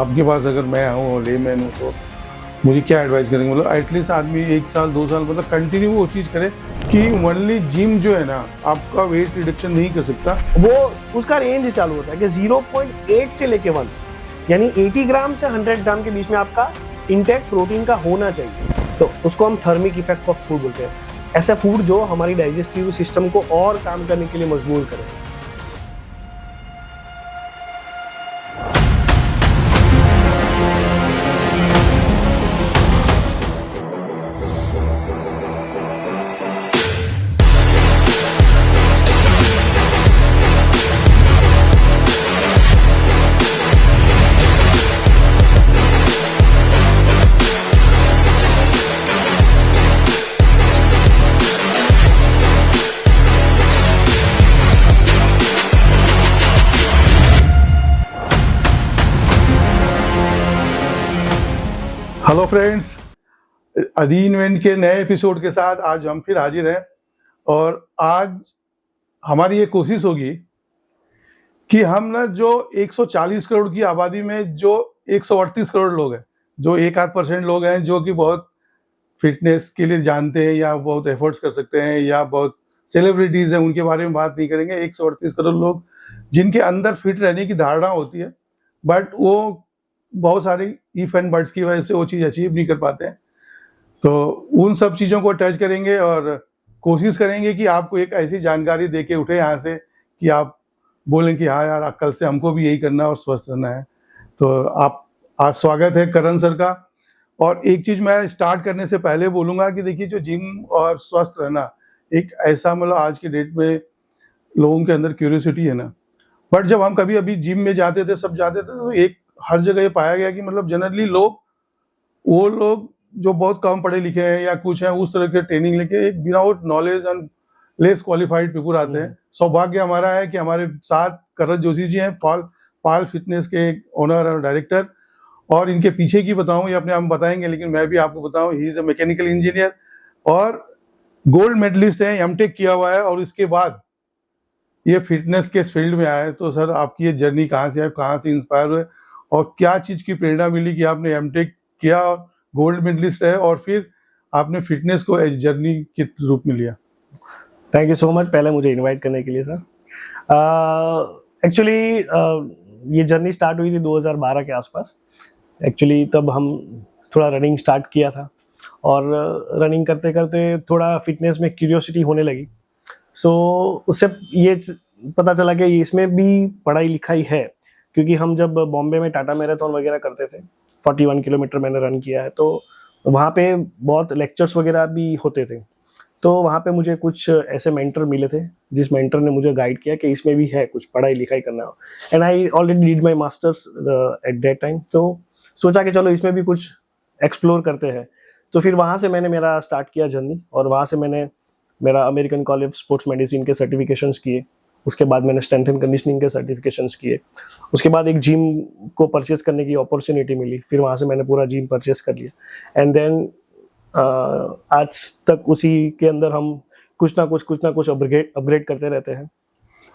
आपके पास अगर मैं आऊँ लेमैन हूँ तो मुझे क्या एडवाइस करेंगे? मतलब एटलीस्ट आदमी 1 साल 2 साल मतलब कंटिन्यू वो चीज़ करे कि ओनली जिम जो है ना आपका वेट रिडक्शन नहीं कर सकता। वो उसका रेंज चालू होता है कि 0.8 से लेके 1 यानी 80 ग्राम से 100 ग्राम के बीच में आपका इंटेक प्रोटीन का होना चाहिए। तो उसको हम थर्मिक इफेक्ट ऑफ फूड बोलते हैं, ऐसा फूड जो हमारी डाइजेस्टिव सिस्टम को और काम करने के लिए मजबूर करे। हेलो फ्रेंड्स, अदी इवेंट के नए एपिसोड के साथ आज हम फिर हाजिर हैं और आज हमारी ये कोशिश होगी कि हम ना जो 140 करोड़ की आबादी में जो 138 करोड़ लोग हैं, जो 1-8% लोग हैं जो कि बहुत फिटनेस के लिए जानते हैं या बहुत एफर्ट्स कर सकते हैं या बहुत सेलिब्रिटीज़ हैं, उनके बारे में बात नहीं करेंगे। 138 करोड़ लोग जिनके अंदर फिट रहने की धारणा होती है बट वो बहुत सारे इफ एंड बट्स की वजह से वो चीज़ अचीव नहीं कर पाते हैं। तो उन सब चीज़ों को टच करेंगे और कोशिश करेंगे कि आपको एक ऐसी जानकारी दे के उठे यहाँ से कि आप बोलें कि हाँ यार कल से हमको भी यही करना और स्वस्थ रहना है। तो आप आज स्वागत है करण सर का। और एक चीज़ मैं स्टार्ट करने से पहले बोलूँगा कि देखिए जो जिम और स्वस्थ रहना एक ऐसा मतलब आज के डेट में लोगों के अंदर क्यूरियोसिटी है ना, बट जब हम कभी अभी जिम में जाते थे सब जाते थे तो एक हर जगह ये पाया गया कि मतलब जनरली वो लोग जो बहुत कम पढ़े लिखे हैं या कुछ हैं उस तरह के ट्रेनिंग लेके एक without knowledge and less qualified people आते हैं। सौभाग्य हमारा है कि हमारे साथ करण जोशी जी हैं, पाल फिटनेस के ओनर और डायरेक्टर। और इनके पीछे की बताऊं ये अपने आप बताएंगे, लेकिन मैं भी आपको बताऊं he is a mechanical engineer और गोल्ड मेडलिस्ट है, एमटेक किया हुआ है और इसके बाद ये फिटनेस के फील्ड में आए। तो सर आपकी ये जर्नी कहाँ से है, कहाँ से इंस्पायर हुए और क्या चीज़ की प्रेरणा मिली कि आपने एमटेक किया और गोल्ड मेडलिस्ट है और फिर आपने फिटनेस को एज जर्नी के रूप में लिया? थैंक यू सो मच पहले मुझे इनवाइट करने के लिए सर। एक्चुअली ये जर्नी स्टार्ट हुई थी 2012 के आसपास। एक्चुअली तब हम थोड़ा रनिंग स्टार्ट किया था और रनिंग करते करते थोड़ा फिटनेस में क्यूरियोसिटी होने लगी। सो उससे ये पता चला कि इसमें भी पढ़ाई लिखाई है, क्योंकि हम जब बॉम्बे में टाटा मैराथन वगैरह करते थे 41 किलोमीटर मैंने रन किया है, तो वहाँ पे बहुत लेक्चर्स वगैरह भी होते थे। तो वहाँ पे मुझे कुछ ऐसे मेंटर मिले थे जिस मेंटर ने मुझे गाइड किया कि इसमें भी है कुछ पढ़ाई लिखाई करना हो। And I already did my masters at that time, तो सोचा कि चलो इसमें भी कुछ एक्सप्लोर करते हैं। तो फिर वहाँ से मैंने मेरा स्टार्ट किया जर्नी और वहाँ से मैंने मेरा अमेरिकन कॉलेज स्पोर्ट्स मेडिसिन के सर्टिफिकेशंस किए। उसके बाद मैंने स्ट्रेंथ एंड कंडीशनिंग के सर्टिफिकेशंस किए। उसके बाद एक जिम को परचेस करने की अपॉर्चुनिटी मिली, फिर वहाँ से मैंने पूरा जिम परचेस कर लिया। एंड देन आज तक उसी के अंदर हम कुछ ना कुछ अपग्रेड करते रहते हैं।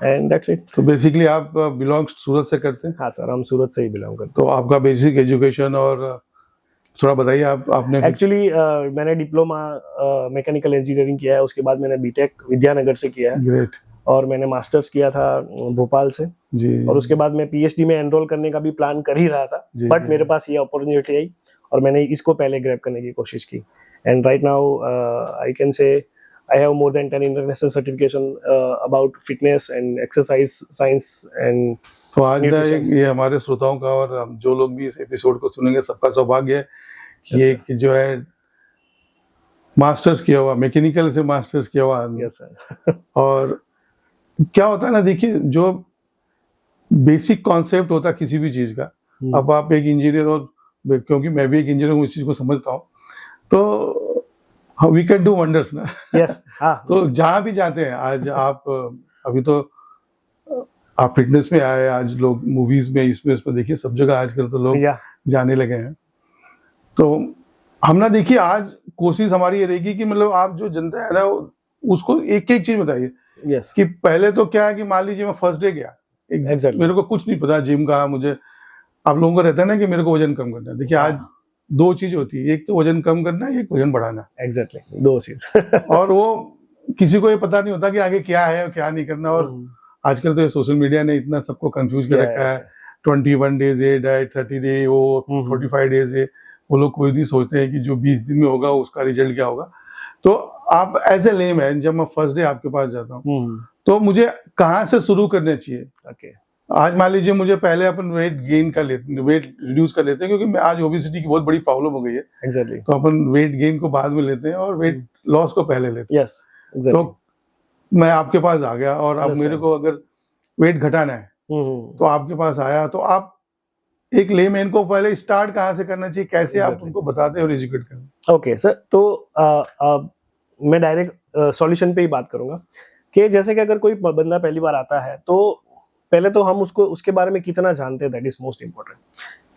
And that's it. तो बेसिकली आप बिलोंग सूरत से करते हैं? हाँ सर, हम सूरत से ही बिलोंग करते हैं। तो आपका बेसिक एजुकेशन और थोड़ा बताइए आपने? एक्चुअली मैंने डिप्लोमा मैकेनिकल इंजीनियरिंग किया है, उसके बाद मैंने बीटेक विद्यानगर से किया है। ग्रेट। और मैंने मास्टर्स किया था भोपाल से जी। और उसके बाद मैं पीएचडी में एनरोल करने का भी प्लान कर ही रहा था, बट मेरे पास ये अपॉर्चुनिटी आई और मैंने इसको पहले ग्रैब करने की कोशिश की। And right now I can से I have more than 10 international certification about fitness and exercise science and. तो आज ये हमारे श्रोताओं का और जो लोग भी इस एपिसोड को सुनेंगे सबका सौभाग्य है कि जो है मास्टर्स किया हुआ, मैकेनिकल से मास्टर्स किया हुआ। Yes sir. और क्या होता है ना, देखिए जो बेसिक कॉन्सेप्ट होता है किसी भी चीज का, अब आप एक इंजीनियर हो, क्योंकि मैं भी एक इंजीनियर हूँ, इस चीज को समझता हूँ, तो वी कैन डू वंडर्स ना। यस। हाँ। तो जहाँ भी जाते हैं आज आप अभी तो आप फिटनेस में आए, आज लोग मूवीज में इसमें देखिए सब जगह आजकल तो लोग जाने लगे हैं। तो हम ना देखिए आज कोशिश हमारी ये रहेगी कि मतलब आप जो जनता है ना उसको एक एक चीज बताइए। yes. कि पहले तो क्या है कि मान लीजिए मैं फर्स्ट डे गया, exactly. मेरे को कुछ नहीं पता जिम का, मुझे आप लोगों को रहता है ना कि मेरे को वजन कम करना है। देखिए आज दो चीज होती है, एक तो वजन कम करना है, एक वजन बढ़ाना। एग्जैक्टली, दो चीज। और वो किसी को ये पता नहीं होता कि आगे क्या है और क्या नहीं करना। और आजकल तो ये सोशल मीडिया ने इतना सबको कंफ्यूज कर रखा है। 21 डेज ये डाइट, 30 डे वो, 45 डेज ये, वो लोग कोई नहीं सोचते हैं कि जो 20 दिन में होगा उसका रिजल्ट क्या होगा। तो आप एज ए लेम है, जब मैं फर्स्ट डे आपके पास जाता हूँ तो मुझे कहाँ से शुरू करना चाहिए? ओके, आज मान लीजिए मुझे पहले अपन वेट गेन कर लेते, वेट रिड्यूस कर लेते हैं, क्योंकि मैं आज ओबेसिटी की बहुत बड़ी प्रॉब्लम हो गई है। एग्जैक्टली, तो अपन वेट गेन को बाद में लेते हैं और वेट लॉस को पहले लेते हैं। Yes, exactly. तो मैं आपके पास आ गया और अब मेरे को अगर वेट घटाना है तो आपके पास आया, तो आप एक लेमैन को पहले स्टार्ट कहाँ से करना चाहिए, कैसे आप उनको बताते हैं और एजुकेट करते? ओके सर, तो मैं डायरेक्ट सॉल्यूशन पे ही बात करूंगा कि जैसे कि अगर कोई बंदा पहली बार आता है तो पहले तो हम उसको उसके बारे में कितना जानते हैं, दैट इज मोस्ट इम्पोर्टेंट।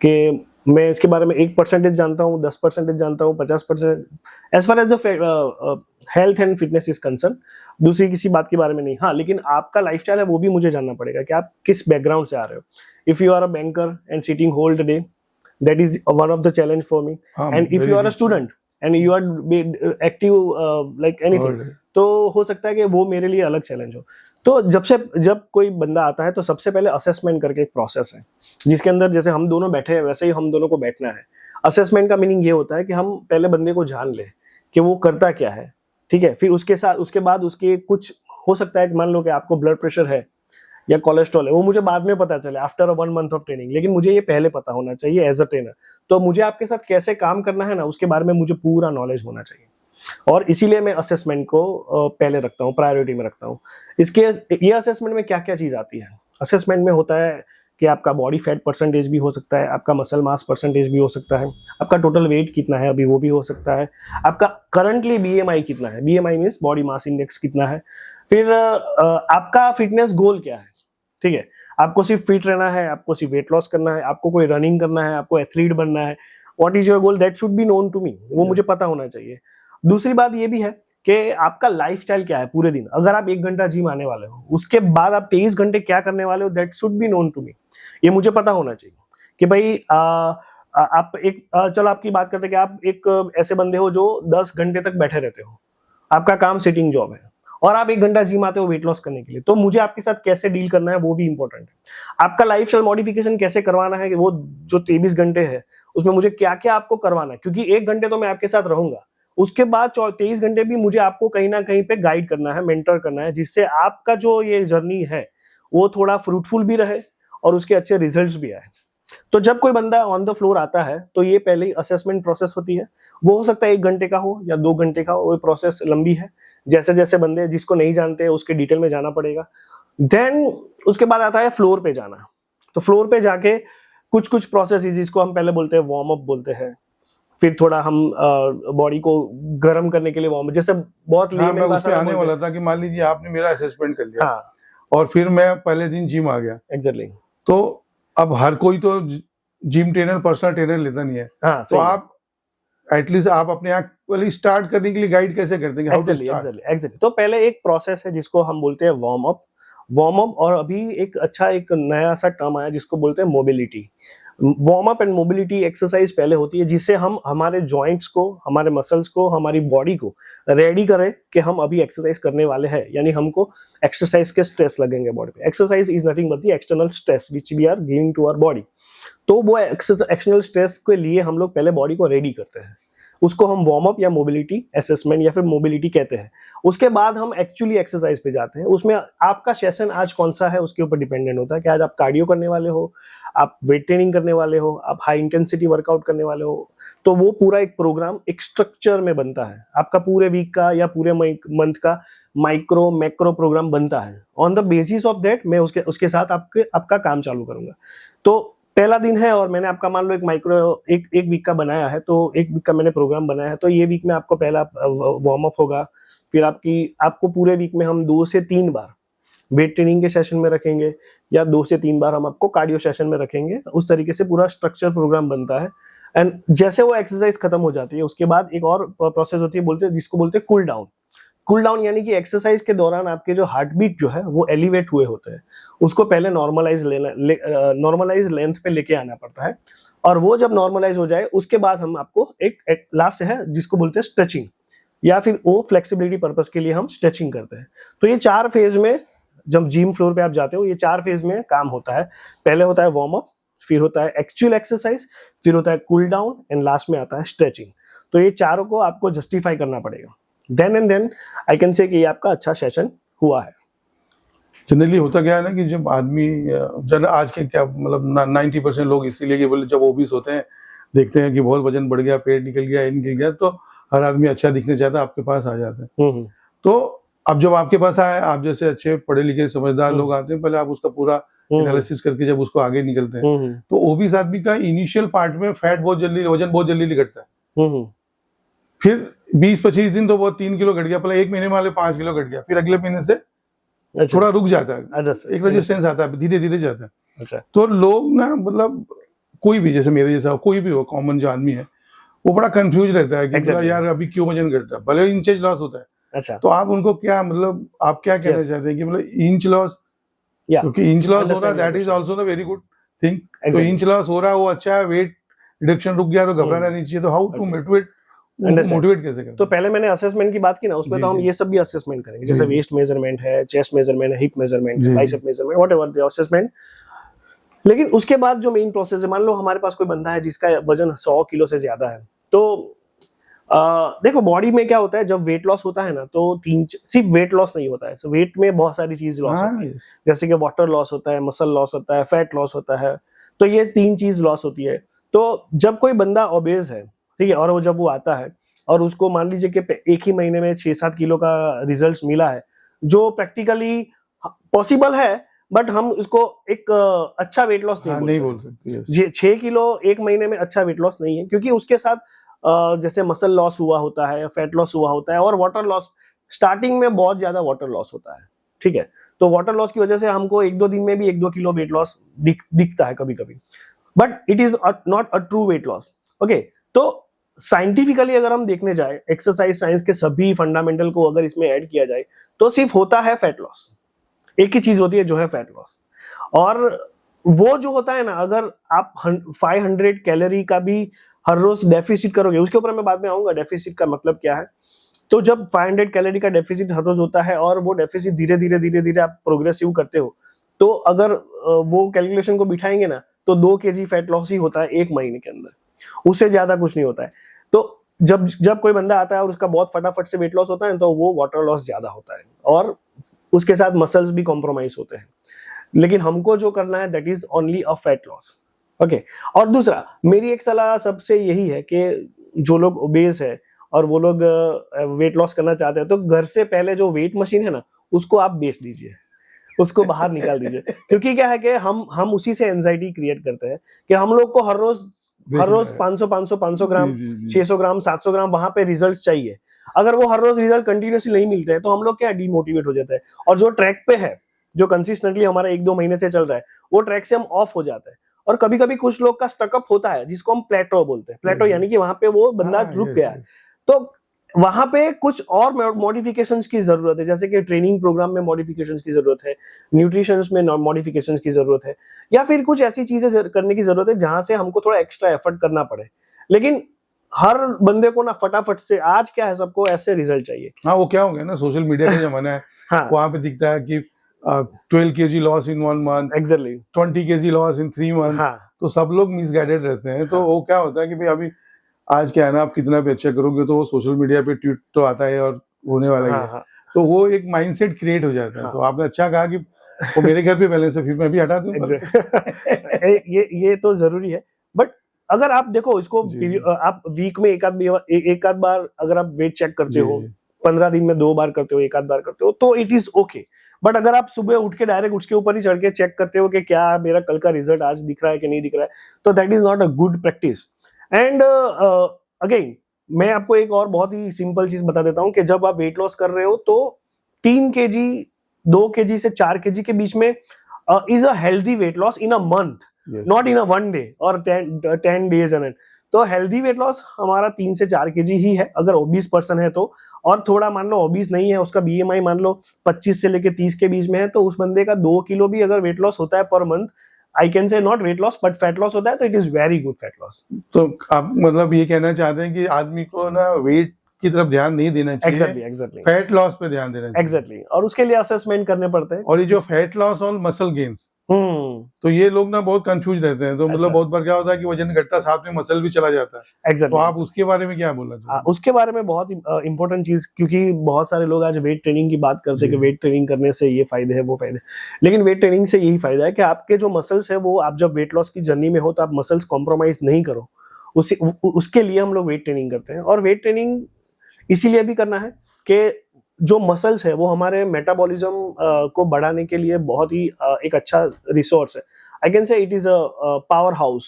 कि मैं इसके बारे में 1% जानता हूँ, 10% जानता हूँ, 50%, as far as the health and fitness is concern, दूसरी किसी बात के बारे में नहीं। हाँ, लेकिन आपका लाइफस्टाइल है वो भी मुझे जानना पड़ेगा कि आप किस बैकग्राउंड से आ रहे हो। If you are a banker and sitting whole the day, that is one of the challenge for me. And if you are a student and you are active like anything, तो हो सकता है कि वो मेरे लिए अलग चैलेंज हो। तो जब कोई बंदा आता है तो सबसे पहले असेसमेंट करके एक प्रोसेस है, जिसके अंदर जैसे हम दोनों बैठे हैं वैसे ही हम दोनों को बैठना है। असेसमेंट का मीनिंग ये होता है कि हम पहले बंदे को जान ले कि वो करता क्या है, ठीक है। फिर उसके बाद उसके कुछ हो सकता है कि मान लो कि आपको ब्लड प्रेशर है या कोलेस्ट्रॉल है, वो मुझे बाद में पता चले आफ्टर 1 मंथ ऑफ ट्रेनिंग, लेकिन मुझे ये पहले पता होना चाहिए एज अ ट्रेनर। तो मुझे आपके साथ कैसे काम करना है ना, उसके बारे में मुझे पूरा नॉलेज होना चाहिए, और इसीलिए मैं असेसमेंट को पहले रखता हूँ, प्रायोरिटी में रखता हूँ। ये असेसमेंट में क्या क्या चीज आती है? असेसमेंट में होता है कि आपका बॉडी फैट परसेंटेज भी हो सकता है, आपका मसल मास परसेंटेज भी हो सकता है, आपका टोटल वेट कितना है अभी वो भी हो सकता है, आपका करंटली BMI कितना है, BMI means body mass index कितना है, फिर आपका फिटनेस गोल क्या है, ठीक है। आपको सिर्फ फिट रहना है, आपको सिर्फ वेट लॉस करना है, आपको कोई रनिंग करना है, आपको एथलीट बनना है, what is your goal, that should be known to me, वो मुझे पता होना चाहिए। दूसरी बात ये भी है कि आपका लाइफस्टाइल क्या है पूरे दिन। अगर आप 1 घंटा जिम आने वाले हो, उसके बाद आप 23 घंटे क्या करने वाले हो, that should be known to me, ये मुझे पता होना चाहिए कि भाई आप एक चलो आपकी बात करते हैं कि आप एक ऐसे बंदे हो जो 10 घंटे तक बैठे रहते हो, आपका काम सिटिंग जॉब है, और आप 1 घंटा जिम आते हो वेट लॉस करने के लिए, तो मुझे आपके साथ कैसे डील करना है वो भी इंपॉर्टेंट है। आपका लाइफस्टाइल मॉडिफिकेशन कैसे करवाना है, वो जो 23 घंटे है उसमें मुझे क्या क्या आपको करवाना है, क्योंकि 1 घंटे तो मैं आपके साथ रहूंगा, उसके बाद 23 घंटे भी मुझे आपको कहीं ना कहीं पे गाइड करना है, मेंटर करना है, जिससे आपका जो ये जर्नी है वो थोड़ा फ्रूटफुल भी रहे और उसके अच्छे रिजल्ट्स भी आए। तो जब कोई बंदा ऑन द फ्लोर आता है तो ये पहले ही असेसमेंट प्रोसेस होती है। वो हो सकता है 1 घंटे का हो या 2 घंटे का हो, वो प्रोसेस लंबी है। जैसे जैसे बंदे जिसको नहीं जानते उसके डिटेल में जाना पड़ेगा। देन उसके बाद आता है फ्लोर पे जाना। तो फ्लोर पे जाके कुछ कुछ प्रोसेस जिसको हम पहले बोलते हैं वार्म अप बोलते हैं, फिर थोड़ा हम बॉडी को गर्म करने के लिए वार्म, जैसे बहुत हाँ, मैं उस पे आने वाला था कि मान लीजिए आपने मेरा असेसमेंट कर लिया, हाँ, और फिर मैं पहले दिन जिम आ गया, एग्जैक्टली, तो अब हर कोई तो जिम ट्रेनर, पर्सनल ट्रेनर लेता नहीं है, हाँ, तो आप एटलीस्ट आप अपने आप पहले स्टार्ट करने के लिए गाइड कैसे करते हैं? एग्जैक्टली। तो पहले एक प्रोसेस है जिसको हम बोलते हैं वार्म अप, और अभी एक नया सा टर्म आया जिसको बोलते हैं mobility. Warm up and mobility exercise पहले होती है जिससे हम हमारे जॉइंट्स को, हमारे मसल्स को, हमारी बॉडी को रेडी करें कि हम अभी एक्सरसाइज करने वाले हैं, यानी हमको एक्सरसाइज के स्ट्रेस लगेंगे बॉडी पे। Exercise is nothing but the external stress which we are giving to our body. तो वो एक्सटर्नल स्ट्रेस के लिए हम लोग पहले बॉडी को रेडी करते हैं, उसको हम वार्म अप या मोबिलिटी असेसमेंट या फिर मोबिलिटी कहते हैं। उसके बाद हम एक्चुअली एक्सरसाइज पे जाते हैं। उसमें आपका सेशन आज कौन सा है उसके ऊपर डिपेंडेंट होता है कि आज आप कार्डियो करने वाले हो, आप वेट ट्रेनिंग करने वाले हो, आप हाई इंटेंसिटी वर्कआउट करने वाले हो। तो वो पूरा एक प्रोग्राम एक स्ट्रक्चर में बनता है, आपका पूरे वीक का या पूरे मंथ का माइक्रो मैक्रो प्रोग्राम बनता है। On the basis of that मैं उसके साथ आपका काम चालू करूंगा। तो पहला दिन है और मैंने आपका मान लो एक वीक का बनाया है, तो एक वीक का मैंने प्रोग्राम बनाया है, तो ये वीक में आपको पहला वार्म अप होगा। फिर आपको पूरे वीक में हम 2 से 3 बार वेट ट्रेनिंग के सेशन में रखेंगे, या 2 से 3 बार हम आपको कार्डियो सेशन में रखेंगे। उस तरीके से पूरा स्ट्रक्चर प्रोग्राम बनता है। एंड जैसे वो एक्सरसाइज खत्म हो जाती है उसके बाद एक और प्रोसेस होती है जिसको बोलते हैं कूल डाउन। कूल डाउन यानी कि एक्सरसाइज के दौरान आपके जो हार्ट बीट जो है वो एलिवेट हुए होते हैं, उसको पहले नॉर्मलाइज लेंथ पे लेके आना पड़ता है, और वो जब नॉर्मलाइज हो जाए उसके बाद हम आपको एक लास्ट है जिसको बोलते हैं स्ट्रेचिंग, या फिर वो फ्लेक्सिबिलिटी पर्पस के लिए हम स्ट्रेचिंग करते हैं। तो ये 4 फेज में जब जिम फ्लोर पे आप जाते हो, ये 4 फेज में काम होता है। पहले होता है वार्म अप, फिर होता है एक्चुअल एक्सरसाइज, फिर होता है कूल डाउन, एंड लास्ट में आता है स्ट्रेचिंग। तो ये चारों को आपको जस्टिफाई करना पड़ेगा, then and then I can say कि ये आपका अच्छा सेशन हुआ है। जनरली होता क्या है ना कि जब आदमी आज के क्या मतलब 90% लोग इसीलिए कि बोले जब ओबीस होते हैं, देखते हैं कि बहुत वजन बढ़ गया, पेट निकल गया, ये निकल गया, तो हर आदमी अच्छा दिखना चाहता है, आपके पास आ जाता है। तो अब जब आपके पास आए, आप जैसे अच्छे पढ़े लिखे समझदार लोग आते हैं, पहले आप उसका पूरा एनालिसिस करके जब उसको आगे निकलते हैं, तो ओबीस आदमी का इनिशियल पार्ट में फैट बहुत जल्दी, वजन बहुत जल्दी घटता है। फिर 20-25 दिन तो वो 3 किलो घट गया, पहले 1 महीने वाले 5 किलो घट गया, फिर अगले महीने से थोड़ा रुक जाता है, एक रेजिस्टेंस आता है, धीरे धीरे जाता है। अच्छा। तो लोग ना मतलब कोई भी, जैसे मेरे जैसा कोई भी हो, कॉमन जो आदमी है, वो बड़ा कंफ्यूज रहता है कि यार अभी क्यों वजन घट रहा है, भले इंचेज लॉस होता है। अच्छा। तो आप उनको क्या मतलब आप क्या कहना चाहते हैं कि मतलब इंच लॉस, क्योंकि इंच लॉस हो रहा है, that is also a very good thing. तो इंच लॉस हो रहा है, वो अच्छा है, वेट रिडक्शन रुक गया तो घबराना नहीं चाहिए। तो हाउ टू मोटिवेट कैसे करें? तो पहले मैंने असेसमेंट की बात की ना, उसमें तो हम ये सब भी असेसमेंट करेंगे, जैसे वेस्ट मेजरमेंट है, चेस्ट मेजरमेंट है, हिप मेजरमेंट है, bicep measurement, whatever the assessment. लेकिन उसके बाद जो मेन प्रोसेस है, मान लो हमारे पास कोई बंदा है जिसका वजन 100 किलो से ज्यादा है, तो देखो बॉडी में क्या होता है, जब वेट लॉस होता है ना, तो सिर्फ वेट लॉस नहीं होता है, so वेट में बहुत सारी चीज लॉस होती है, जैसे कि वाटर लॉस होता है, मसल लॉस होता है, फैट लॉस होता है। तो ये 3 चीज लॉस होती है। तो जब कोई बंदा ओबेस है, ठीक है, और वो जब वो आता है और उसको मान लीजिए कि एक ही महीने में 6-7 किलो का रिजल्ट मिला है, जो प्रैक्टिकली पॉसिबल है, बट हम उसको एक अच्छा वेट लॉस नहीं बोल सकते। 6 किलो एक महीने में अच्छा वेट लॉस नहीं है, क्योंकि उसके साथ जैसे मसल लॉस हुआ होता है, फैट लॉस हुआ होता है, और वाटर लॉस, स्टार्टिंग में बहुत ज्यादा वाटर लॉस होता है, ठीक है। तो वाटर लॉस की वजह से हमको 1-2 दिन में भी 1-2 किलो वेट लॉस दिखता है कभी कभी, but it is not a true weight loss. Okay, तो साइंटिफिकली अगर हम देखने जाए, एक्सरसाइज साइंस के सभी फंडामेंटल को अगर इसमें ऐड किया जाए, तो सिर्फ होता है फैट लॉस। एक ही चीज होती है जो है फैट लॉस, और वो जो होता है ना, अगर आप 500 कैलोरी का भी हर रोज डेफिसिट करोगे, उसके ऊपर मैं बाद में आऊंगा डेफिसिट का मतलब क्या है। तो जब 500 कैलोरी का डेफिसिट हर रोज होता है, और वो डेफिसिट धीरे धीरे आप प्रोग्रेसिव करते हो, तो अगर वो कैलकुलेशन को बिठाएंगे ना, तो 2 kg फैट लॉस ही होता है 1 महीने के अंदर, उससे ज्यादा कुछ नहीं होता है। तो जब कोई बंदा आता है और उसका बहुत फटाफट से वेट लॉस होता है, तो वो वाटर लॉस ज्यादा होता है, और उसके साथ मसल्स भी कॉम्प्रोमाइज होते हैं। लेकिन हमको जो करना है, that is only a fat loss. Okay, और दूसरा मेरी एक सलाह सबसे यही है कि जो लोग ओबेस है और वो लोग वेट लॉस करना चाहते हैं, तो घर से पहले जो वेट मशीन है ना, उसको आप बेच दीजिए, उसको बाहर निकाल दीजिए। क्योंकि क्या है कि हम उसी से एंजाइटी क्रिएट करते हैं कि हम लोग को हर रोज 500 ग्राम, 600 ग्राम, 700 ग्राम वहां पे रिजल्ट चाहिए। अगर वो हर रोज रिजल्ट कंटिन्यूसली नहीं मिलते हैं, तो हम लोग क्या डिमोटिवेट हो जाते हैं, और जो ट्रैक पे है, जो कंसिस्टेंटली हमारा 1-2 महीने से चल रहा है, वो ट्रैक से हम ऑफ हो जाते हैं। और कभी कभी कुछ लोग का स्टकअप होता है, जिसको हम प्लेटो बोलते हैं। प्लेटो यानी कि वहां पे वो बंदा रुक गया है, तो वहां पे कुछ और मॉडिफिकेशंस की जरूरत है, जैसे कि ट्रेनिंग प्रोग्राम में मॉडिफिकेशंस की जरूरत है, न्यूट्रिशंस में मॉडिफिकेशंस की जरूरत है, या फिर कुछ ऐसी चीजें करने की जरूरत है जहां से हमको थोड़ा एक्स्ट्रा एफर्ट करना पड़े। लेकिन हर बंदे को ना फटाफट से, आज क्या है, सबको ऐसे रिजल्ट चाहिए। हाँ, वो क्या हो गया ना, सोशल मीडिया का जमाना है। हाँ, वहां पे दिखता है कि 12 kg loss in 1 month, exactly 20 kg loss in 3 months। हाँ, तो सब लोग मिसगाइडेड रहते हैं। तो वो क्या होता है कि भाई अभी आज क्या है ना, आप कितना भी अच्छा करोगे तो वो सोशल मीडिया पे ट्वीट तो आता है और होने वाला ही है। तो वो एक माइंडसेट क्रिएट हो जाता है। तो आपने अच्छा कहा कि वो मेरे घर पे पहले से, फिर मैं भी हटा दूं। ये तो जरूरी है, बट अगर आप देखो इसको, आप वीक में एक आध बार अगर आप वेट चेक करते हो, 15 दिन में 2 बार करते हो, 1 आध बार करते हो, तो इट इज ओके। बट अगर आप सुबह उठ के डायरेक्ट उसके ऊपर ही चढ़ के चेक करते हो कि क्या मेरा कल का रिजल्ट आज दिख रहा है कि नहीं दिख रहा है, तो that is not a good practice. And again मैं आपको एक और बहुत ही सिंपल चीज बता देता हूं कि जब आप वेट लॉस कर रहे हो, तो 3 kg 2 kg से 4 kg के बीच में is a healthy weight loss in a month. Yes. Not in a one day और 10 days एंड तो हेल्दी वेट लॉस हमारा 3 से 4 kg ही है अगर ओबीस पर्सन है तो, और थोड़ा मान लो ओबीस नहीं है, उसका बीएमआई मान लो 25 से लेके 30 के बीच में है, तो उस बंदे का 2 किलो भी अगर वेट लॉस होता है पर मंथ, आई कैन से not weight loss but fat loss होता है, तो it is very good fat loss. तो आप मतलब ये कहना चाहते हैं कि आदमी को ना वेट की तरफ ध्यान नहीं देना चाहिए, एग्जैक्टली फैट लॉस पे ध्यान देना चाहिए। एग्जैक्टली, और उसके लिए असेसमेंट करने पड़ते हैं। और ये जो फैट लॉस और मसल गेन्स, तो ये लोग ना बहुत कंफ्यूज रहते हैं, तो मतलब अच्छा। बहुत बार क्या होता है कि वजन घटता साथ में मसल भी चला जाता है। तो एग्जैक्टली, आप उसके बारे में क्या बोलना चाहिए? उसके बारे में बहुत इंपॉर्टेंट चीज, क्योंकि बहुत सारे लोग आज वेट ट्रेनिंग की बात करते हैं कि वेट ट्रेनिंग करने से ये फायदे है वो फायदे है, लेकिन वेट ट्रेनिंग से यही फायदा है कि आपके जो मसल्स है वो, आप जब वेट लॉस की जर्नी में हो तो आप मसल्स कॉम्प्रोमाइज नहीं करो, उसके लिए हम लोग वेट ट्रेनिंग करते हैं। और वेट ट्रेनिंग इसीलिए भी करना है कि जो मसल्स है वो हमारे मेटाबॉलिज्म को बढ़ाने के लिए बहुत ही एक अच्छा रिसोर्स है। आई कैन से it is a power house,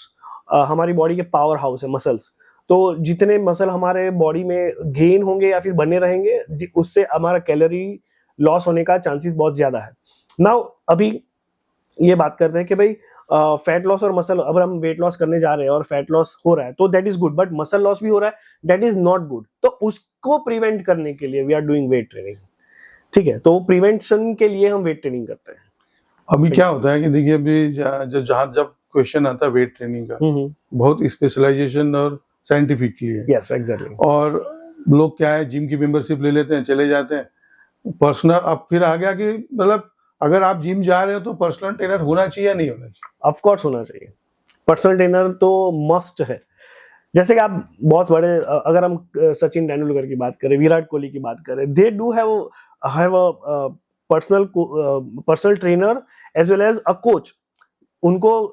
हमारी बॉडी के पावर हाउस है मसल्स। तो जितने मसल हमारे बॉडी में गेन होंगे या फिर बने रहेंगे, उससे हमारा कैलोरी लॉस होने का चांसेस बहुत ज्यादा है। नाउ अभी ये बात करते हैं कि भाई फैट लॉस और मसल, अगर हम वेट लॉस करने जा रहे हैं और फैट लॉस हो रहा है तो that is good, but muscle loss भी हो रहा है, दैट इज नॉट गुड। तो उसको प्रिवेंट करने के लिए we are doing weight training, ठीक है। तो प्रिवेंशन के लिए हम वेट ट्रेनिंग करते हैं। अभी क्या होता है कि देखिए, अभी जब क्वेश्चन आता है वेट ट्रेनिंग का, बहुत स्पेशलाइजेशन और साइंटिफिकली है। Yes exactly. और लोग क्या है, जिम की मेंबरशिप ले लेते हैं, चले जाते हैं पर्सनल। अब फिर आ गया कि मतलब अगर आप जिम जा रहे हो तो पर्सनल ट्रेनर होना चाहिए या नहीं होना चाहिए? ऑफ कोर्स होना चाहिए, पर्सनल ट्रेनर तो मस्ट है। जैसे कि आप बहुत बड़े, अगर हम सचिन तेंदुलकर की बात करें, विराट कोहली की बात करें, they do have a personal trainer as well as a coach. उनको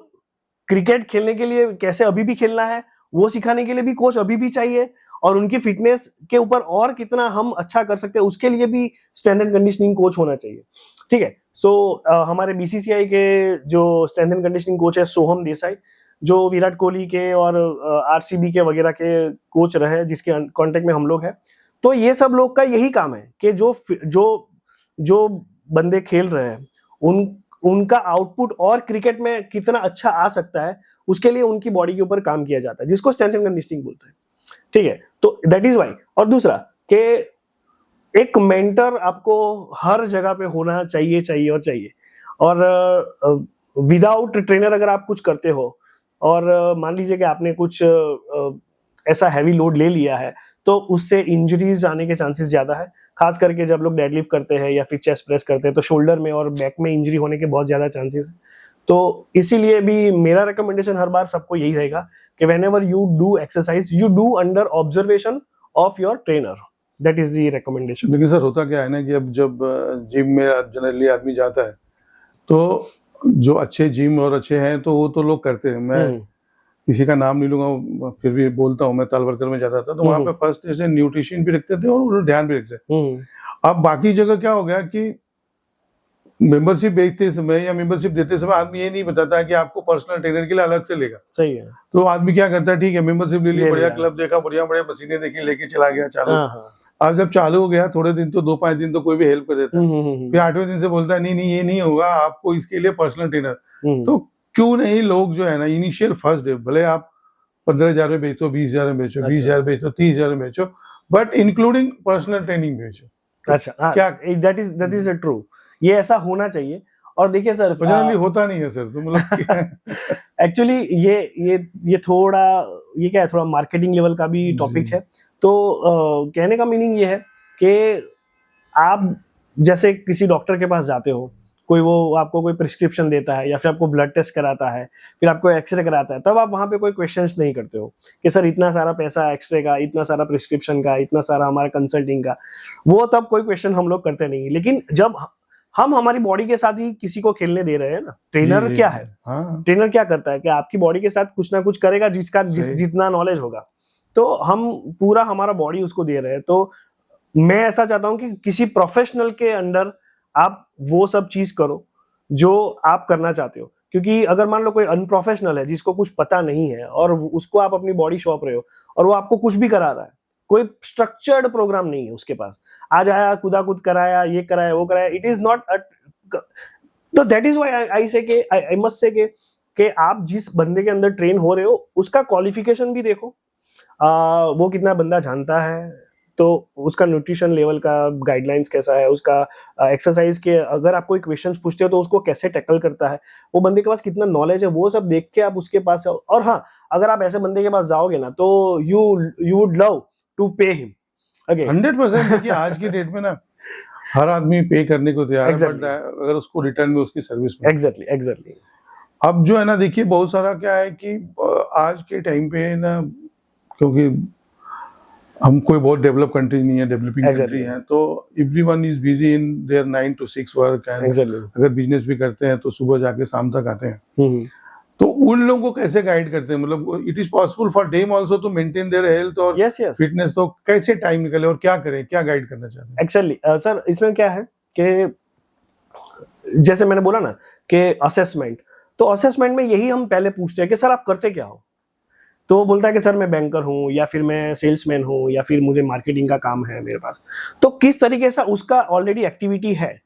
क्रिकेट खेलने के लिए कैसे अभी भी खेलना है वो सिखाने के लिए भी कोच अभी भी चाहिए, और उनकी फिटनेस के ऊपर और कितना हम अच्छा कर सकते हैं उसके लिए भी स्ट्रेंथ एंड कंडीशनिंग कोच होना चाहिए, ठीक है। सो हमारे बीसीसीआई के जो स्ट्रेंथ एंड कंडीशनिंग कोच है सोहम देसाई, जो विराट कोहली के और आरसीबी के वगैरह के कोच रहे, जिसके कांटेक्ट में हम लोग हैं। तो ये सब लोग का यही काम है कि जो बंदे खेल रहे हैं उनका आउटपुट और क्रिकेट में कितना अच्छा आ सकता है उसके लिए उनकी बॉडी के ऊपर काम किया जाता है, जिसको स्ट्रेंथ एंड कंडीशनिंग बोलते हैं, ठीक है। तो दैट इज वाई। और दूसरा कि एक मेंटर आपको हर जगह पे होना चाहिए और चाहिए। और विदाउट ट्रेनर अगर आप कुछ करते हो और मान लीजिए कि आपने कुछ ऐसा हैवी लोड ले लिया है तो उससे इंजरीज आने के चांसेस ज्यादा है, खास करके जब लोग डेडलिफ्ट करते हैं या फिर चेस्ट प्रेस करते हैं तो शोल्डर में और बैक में इंजरी होने के बहुत ज्यादा चांसेस है। तो इसीलिए भी मेरा रिकमेंडेशन हर बार सबको यही रहेगा कि whenever you do exercise you do under observation of your trainer, that is the recommendation. लेकिन सर होता क्या है ना कि अब जब जिम में जनरली आदमी जाता है तो जो अच्छे जिम और अच्छे हैं तो वो तो लोग करते हैं, मैं किसी का नाम नहीं लूंगा फिर भी बोलता हूँ, मैं तालवरकर में जाता था तो वहाँ पे फर्स्ट जैसे न्यूट्रिशन भी रखते थे और ध्यान भी रखते थे। अब बाकी जगह क्या हो गया कि मेंबरशिप बेचते समय या मेंबरशिप देते समय आदमी ये नहीं बताता कि आपको पर्सनल ट्रेनर के लिए अलग से लेगा। सही है। तो आदमी क्या करता है, ठीक है मेंबरशिप ले ली, बढ़िया क्लब देखा, बढ़िया बढ़िया मशीनें देखी, लेके चला गया चालू। अब जब चालू हो गया थोड़े दिन तो 2-5 दिन तो कोई भी हेल्प कर देता है, फिर 8वें दिन से बोलता है नहीं ये नहीं होगा, आपको इसके लिए पर्सनल ट्रेनर। तो क्यों नहीं लोग जो है ना इनिशियल फर्स्ट डे भले आप 15,000 में बेचो, 20,000 में बेचो, 20,000 बेचो, 30,000 में बेचो, बट इंक्लूडिंग पर्सनल ट्रेनिंग बेचो। अच्छा, क्या दैट इज ट्रू, ये ऐसा होना चाहिए। और देखिए सर जनरली होता नहीं है सर, तो मतलब एक्चुअली ये थोड़ा ये क्या है, थोड़ा मार्केटिंग लेवल का भी टॉपिक है। तो कहने का मीनिंग ये है कि आप जैसे किसी डॉक्टर के पास जाते हो, कोई वो आपको कोई प्रिस्क्रिप्शन देता है या फिर आपको ब्लड टेस्ट कराता है, फिर आपको एक्सरे कराता है, तब आप वहां पे कोई क्वेश्चंस नहीं करते हो कि सर इतना सारा पैसा एक्सरे का, इतना सारा प्रिस्क्रिप्शन का, इतना सारा हमारा कंसल्टिंग का, वो तब कोई क्वेश्चन हम लोग करते नहीं। लेकिन जब हम हमारी बॉडी के साथ ही किसी को खेलने दे रहे हैं ना, ट्रेनर क्या है, ट्रेनर क्या करता है कि आपकी बॉडी के साथ कुछ ना कुछ करेगा जितना नॉलेज होगा, तो हम पूरा हमारा बॉडी उसको दे रहे हैं। तो मैं ऐसा चाहता हूं कि किसी प्रोफेशनल के अंडर आप वो सब चीज करो जो आप करना चाहते हो, क्योंकि अगर मान लो कोई अनप्रोफेशनल है जिसको कुछ पता नहीं है और उसको आप अपनी बॉडी सौंप रहे हो और वो आपको कुछ भी करा रहा है, कोई स्ट्रक्चर्ड प्रोग्राम नहीं है उसके पास, आज आया कूदा-कूद कराया, ये कराया वो कराया, इट इज नॉट तो दैट इज व्हाई आई से के आई मस्ट से कि आप जिस बंदे के अंदर ट्रेन हो रहे हो उसका क्वालिफिकेशन भी देखो, वो कितना बंदा जानता है, तो उसका न्यूट्रिशन लेवल का गाइडलाइंस कैसा है, उसका एक्सरसाइज के अगर आप कोई क्वेश्चंस पूछते हो तो उसको कैसे टैकल करता है, वो बंदे के पास कितना नॉलेज है, वो सब देख के आप उसके पास जाओ। और हाँ, अगर आप ऐसे बंदे के पास जाओगे ना तो you would love to pay him again. 100%। देखिए आज की डेट में ना हर आदमी पे करने को तैयार है, Exactly. बट अगर उसको रिटर्न में उसकी सर्विस में। एग्जैक्टली। अब जो है ना, देखिए बहुत सारा क्या है कि आज के टाइम पे ना, क्योंकि हम कोई बहुत डेवलप कंट्री नहीं है, डेवलपिंग Exactly. कंट्री है, तो everyone is busy in their 9 to 6 work and exactly. अगर बिजनेस भी करते हैं तो सुबह जाके शाम तक आते हैं। तो उन लोगों को कैसे गाइड करते हैं, मतलब it is possible for them also to maintain their health और यस यस फिटनेस, तो कैसे टाइम निकले और क्या करें, क्या गाइड करना चाहते हैं? एक्चुअली सर इसमें क्या है कि जैसे मैंने बोला ना कि असेसमेंट, तो असेसमेंट में यही हम पहले पूछते हैं कि सर आप करते क्या हो। तो वो बोलता है कि सर मैं बैंकर हूँ, या फिर मैं सेल्समैन हूँ, या फिर मुझे मार्केटिंग का काम है मेरे पास। तो किस तरीके से उसका ऑलरेडी एक्टिविटी है,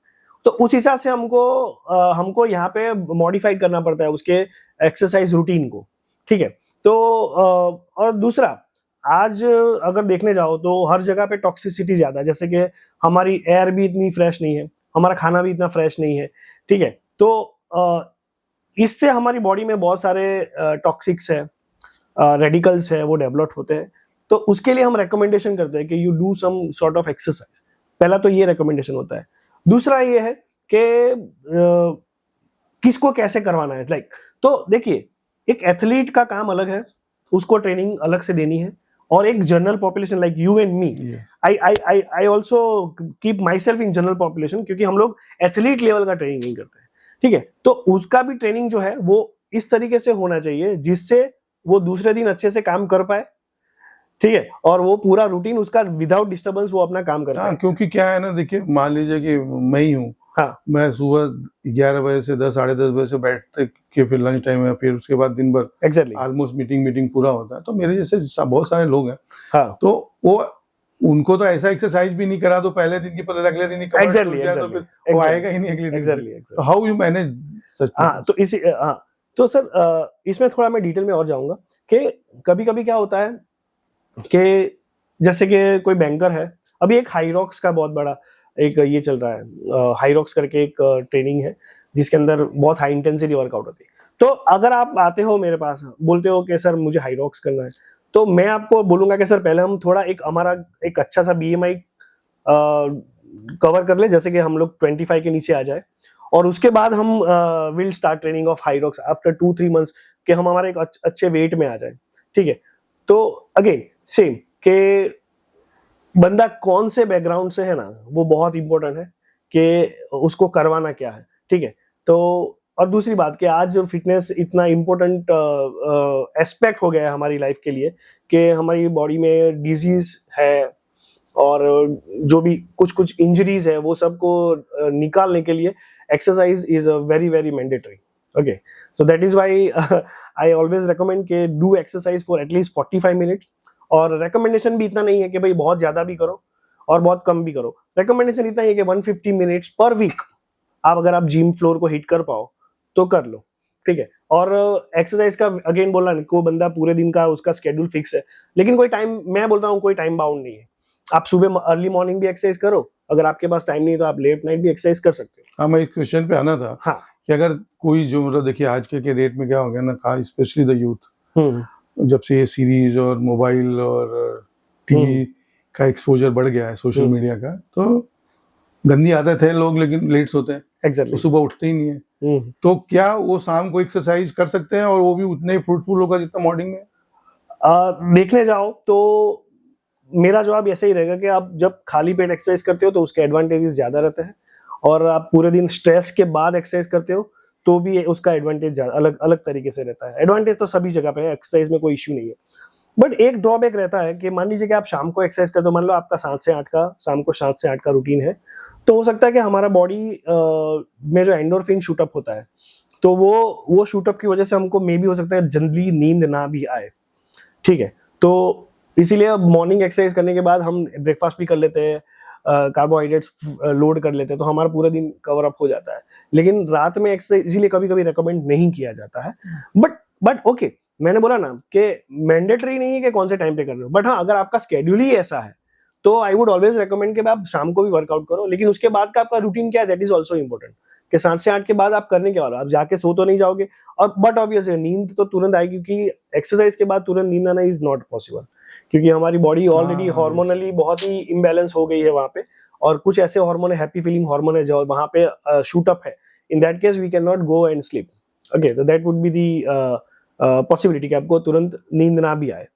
तो उस हिसाब से हमको यहाँ पे मॉडिफाइड करना पड़ता है उसके एक्सरसाइज रूटीन को, ठीक है। तो और दूसरा, आज अगर देखने जाओ तो हर जगह पे टॉक्सिसिटी ज्यादा है, जैसे कि हमारी एयर भी इतनी फ्रेश नहीं है, हमारा खाना भी इतना फ्रेश नहीं है, ठीक है। तो इससे हमारी बॉडी में बहुत सारे टॉक्सिक्स है, रेडिकल्स है, वो डेवलप होते हैं। तो उसके लिए हम रेकमेंडेशन करते हैं कि you do some sort of exercise. पहला तो ये रेकमेंडेशन होता है। दूसरा ये है कि किसको कैसे करवाना है, लाइक तो देखिए एक एथलीट का काम अलग है, उसको ट्रेनिंग अलग से देनी है, और एक general population like you and me, I also keep my self in general population, क्योंकि हम लोग एथलीट लेवल का ट्रेनिंग नहीं करते हैं, ठीक है। तो उसका भी ट्रेनिंग जो है वो इस तरीके से होना चाहिए जिससे वो दूसरे दिन अच्छे से काम कर पाए, ठीक है, और वो पूरा रूटीन उसका विदाउट डिस्टर्बेंस वो अपना काम करता है। क्योंकि क्या है ना, देखिए मान लीजिए कि मैं ही हूँ, हाँ, मैं सुबह 11 बजे से 10 साढ़े 10 बजे से बैठते के फिर लंच टाइम है, फिर उसके बाद दिन भर एग्जैक्टली, ऑलमोस्ट मीटिंग पूरा होता है। तो मेरे जैसे बहुत सारे लोग हैं, हाँ, तो वो उनको तो ऐसा एक्सरसाइज भी नहीं करा तो पहले दिन की पता अगले दिन ही कमर Exactly, टूट जाए, तो exactly, फिर वो exactly, आएगा ही नहीं अगले दिन से। एग्जैक्टली। तो हाउ यू मैनेज सच? हाँ, तो इसी हाँ, तो सर इसमें थोड़ा मैं डिटेल में और जाऊंगा कि कभी कभी क्या होता है कि जैसे कि कोई बैंकर है, अभी एक हाईरॉक्स का बहुत बड़ा एक ये चल रहा है, हाईरॉक्स करके एक ट्रेनिंग है जिसके अंदर बहुत हाई इंटेंसिटी वर्कआउट होती है। तो अगर आप आते हो मेरे पास, बोलते हो कि सर मुझे हाईरॉक्स करना है, तो मैं आपको बोलूंगा कि सर पहले हम थोड़ा हमारा एक अच्छा सा BMI कवर कर ले, जैसे कि हम लोग 25 के नीचे आ जाए, और उसके बाद हम will start training of Hyrox after 2-3 months कि हम हमारे एक अच्छे वेट में आ जाए, ठीक है। तो अगेन सेम कि बंदा कौन से बैकग्राउंड से है ना, वो बहुत इंपॉर्टेंट है कि उसको करवाना क्या है, ठीक है। तो और दूसरी बात कि आज फिटनेस इतना इम्पोर्टेंट एस्पेक्ट हो गया है हमारी लाइफ के लिए कि हमारी बॉडी में डिजीज है और जो भी कुछ इंजरीज है वो सबको निकालने के लिए exercise is very very mandatory. Okay, so that is why I always recommend के do exercise for at least 45 minutes. और रिकमेंडेशन भी इतना नहीं है कि भाई बहुत ज्यादा भी करो और बहुत कम भी करो, रिकमेंडेशन इतना ही है कि 150 मिनट्स पर वीक आप अगर आप जिम फ्लोर को हिट कर पाओ तो कर लो, ठीक है। और एक्सरसाइज का अगेन बोला नहीं, कोई बंदा पूरे दिन का उसका स्केड्यूल फिक्स है, लेकिन कोई टाइम, मैं बोलता हूँ कोई टाइम बाउंड नहीं है। आप सुबह अर्ली मॉर्निंग भी एक्सरसाइज करो, अगर आपके पास टाइम नहीं तो आप लेट नाइट भी एक्सरसाइज कर सकते हो। हाँ, मैं इस क्वेश्चन पे आना था। हाँ, कि अगर कोई जो मतलब देखिए आज के डेट में क्या हो गया ना, स्पेशली द यूथ, जब से ये सीरीज और मोबाइल और टीवी का एक्सपोजर बढ़ गया है, सोशल मीडिया का, तो गंदी आदत है, लोग लेकिन लेट सोते हैं, एग्जैक्टली, तो सुबह उठते ही नहीं है। तो क्या वो शाम को एक्सरसाइज कर सकते हैं और वो भी उतने फ्रूटफुल होगा जितना मॉर्निंग में? देखने जाओ तो मेरा जवाब ऐसे ही रहेगा कि आप जब खाली पेट एक्सरसाइज करते हो तो उसके एडवांटेजेस ज्यादा रहते हैं, और आप पूरे दिन स्ट्रेस के बाद एक्सरसाइज करते हो तो भी उसका एडवांटेज अलग अलग तरीके से रहता है। एडवांटेज तो सभी जगह पे है, एक्सरसाइज में कोई इश्यू नहीं है, बट एक ड्रॉबैक रहता है कि मान लीजिए कि आप शाम को एक्सरसाइज करते हो, मान लो आपका 7 से 8 का, शाम को 7 से 8 का रूटीन है, तो हो सकता है कि हमारा बॉडी में जो एंडोर्फिन शूटअप होता है, तो वो शूटअप की वजह से हमको मे भी हो सकता है जल्दी नींद ना भी आए, ठीक है। तो इसीलिए अब मॉर्निंग एक्सरसाइज करने के बाद हम ब्रेकफास्ट भी कर लेते हैं, कार्बोहाइड्रेट्स लोड कर लेते हैं तो हमारा पूरा दिन कवर अप हो जाता है। लेकिन रात में एक्सरसाइज इसीलिए कभी कभी रिकमेंड नहीं किया जाता है। बट ओके, मैंने बोला ना कि मैंडेटरी नहीं है कि कौन से टाइम पे कर रहे हो, बट हाँ अगर आपका स्केड्यूल ही ऐसा है तो आई वुड ऑलवेज रिकमेंड कि आप शाम को भी वर्कआउट करो, लेकिन उसके बाद का आपका रूटीन क्या है दैट इज ऑल्सो इम्पोर्टेंट, कि 7 से 8 के बाद आप करने क्या वाला, आप जाके सो तो नहीं जाओगे। और बट ऑब्वियसली नींद तो तुरंत आएगी, क्योंकि एक्सरसाइज के बाद तुरंत नींद आना इज नॉट पॉसिबल, क्योंकि हमारी बॉडी ऑलरेडी हार्मोनली बहुत ही इम्बैलेंस हो गई है वहां पे, और कुछ ऐसे हार्मोन है, हैप्पी फीलिंग हार्मोन है जो वहां पे शूट अप है। In that case we can not go and sleep. Okay, तो that would be the possibility कि आपको तुरंत नींद ना भी आए।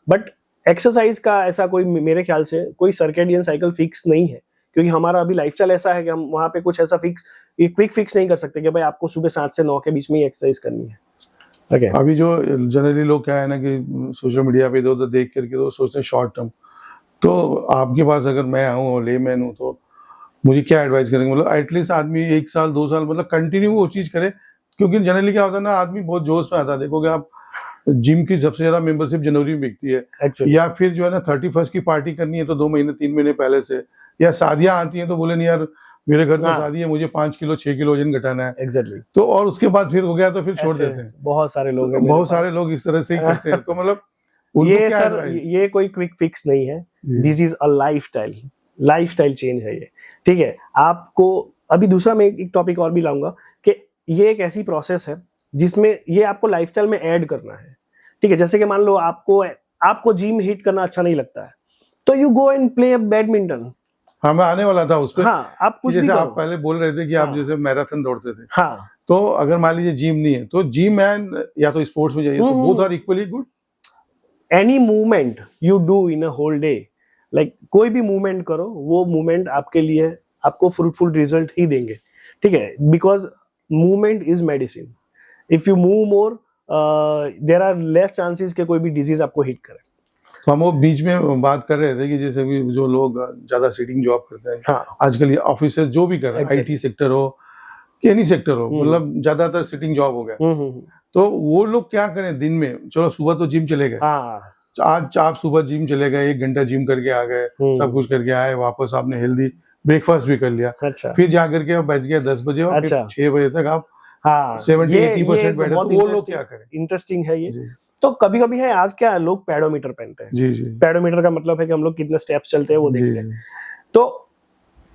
बट एक्सरसाइज का ऐसा कोई मेरे ख्याल से कोई सर्केडियन साइकिल फिक्स नहीं है, क्योंकि हमारा अभी लाइफस्टाइल ऐसा है कि हम वहां पे कुछ ऐसा क्विक फिक्स नहीं कर सकते कि भाई आपको सुबह 7 से 9 के बीच में ही एक्सरसाइज करनी है। ओके, अभी जो जनरली लोग क्या है ना कि सोशल मीडिया पे इधर उधर देख करके तो सोचते हैं शॉर्ट टर्म, तो आपके पास अगर मैं आऊँ और लेमैन हूँ तो मुझे क्या एडवाइस करेंगे? मतलब एटलीस्ट आदमी 1 साल 2 साल मतलब कंटिन्यू वो चीज़ करे, क्योंकि जनरली क्या होता है ना, आदमी बहुत जोश में आता है। देखोगे आप जिम की सबसे ज्यादा मेंबरशिप जनवरी में बिकती है, या फिर जो है ना 31st की पार्टी करनी है तो 2 महीने 3 महीने पहले से, या शादियां आती हैं तो बोले नहीं यार मेरे घर में शादी है, मुझे 5 किलो 6 किलो वजन घटाना है। एग्जैक्टली। तो और उसके बाद फिर हो गया तो फिर छोड़ देते हैं। बहुत सारे लोग तो बहुत सारे लोग इस तरह से ही करते हैं। तो मतलब ये सर ये कोई क्विक फिक्स नहीं है, this is a lifestyle change है ये। ठीक है, आपको अभी दूसरा मैं एक टॉपिक और भी लाऊंगा कि ये एक ऐसी प्रोसेस है जिसमें ये आपको लाइफस्टाइल में ऐड करना है। ठीक है, जैसे कि मान लो आपको जिम हिट करना अच्छा नहीं लगता है तो you go and play badminton. हाँ, मैं आने वाला था उस पर। हाँ, आप कुछ जैसे भी आप पहले बोल रहे थे कि आप जैसे मैराथन दौड़ते थे, हाँ, तो अगर मान लीजिए जिम नहीं है तो जिम एंड या तो स्पोर्ट्स में जाइए, तो both are equally good. Any movement you do in a whole day, like कोई भी मूवमेंट करो, वो मूवमेंट आपके लिए आपको फ्रूटफुल रिजल्ट ही देंगे। ठीक है, because movement is medicine. If you move more there are less chances कि कोई भी डिजीज आपको हिट करे। तो हम वो बीच में बात कर रहे थे कि जैसे भी जो लोग ज्यादा सिटिंग जॉब करते हैं, हाँ, आजकल ये ऑफिस जो भी कर रहे हैं, आईटी सेक्टर हो कि एनी सेक्टर हो, मतलब ज्यादातर सिटिंग जॉब हो गया। तो वो लोग क्या करें दिन में? चलो सुबह तो जिम चले गए, आज आप सुबह जिम चले गए, 1 घंटा जिम करके आ गए, सब कुछ करके आए, वापस आपने हेल्दी ब्रेकफास्ट भी कर लिया। अच्छा, फिर जा करके आप बच गए 10 बजे और फिर 6 बजे तक आप 70-80% बैठे, तो वो लोग क्या करें? इंटरेस्टिंग है ये। तो कभी कभी है, आज क्या लोग पैडोमीटर पहनते हैं। जी जी। पैडोमीटर का मतलब है कि हम लोग कितने स्टेप्स चलते हैं वो देखते हैं। तो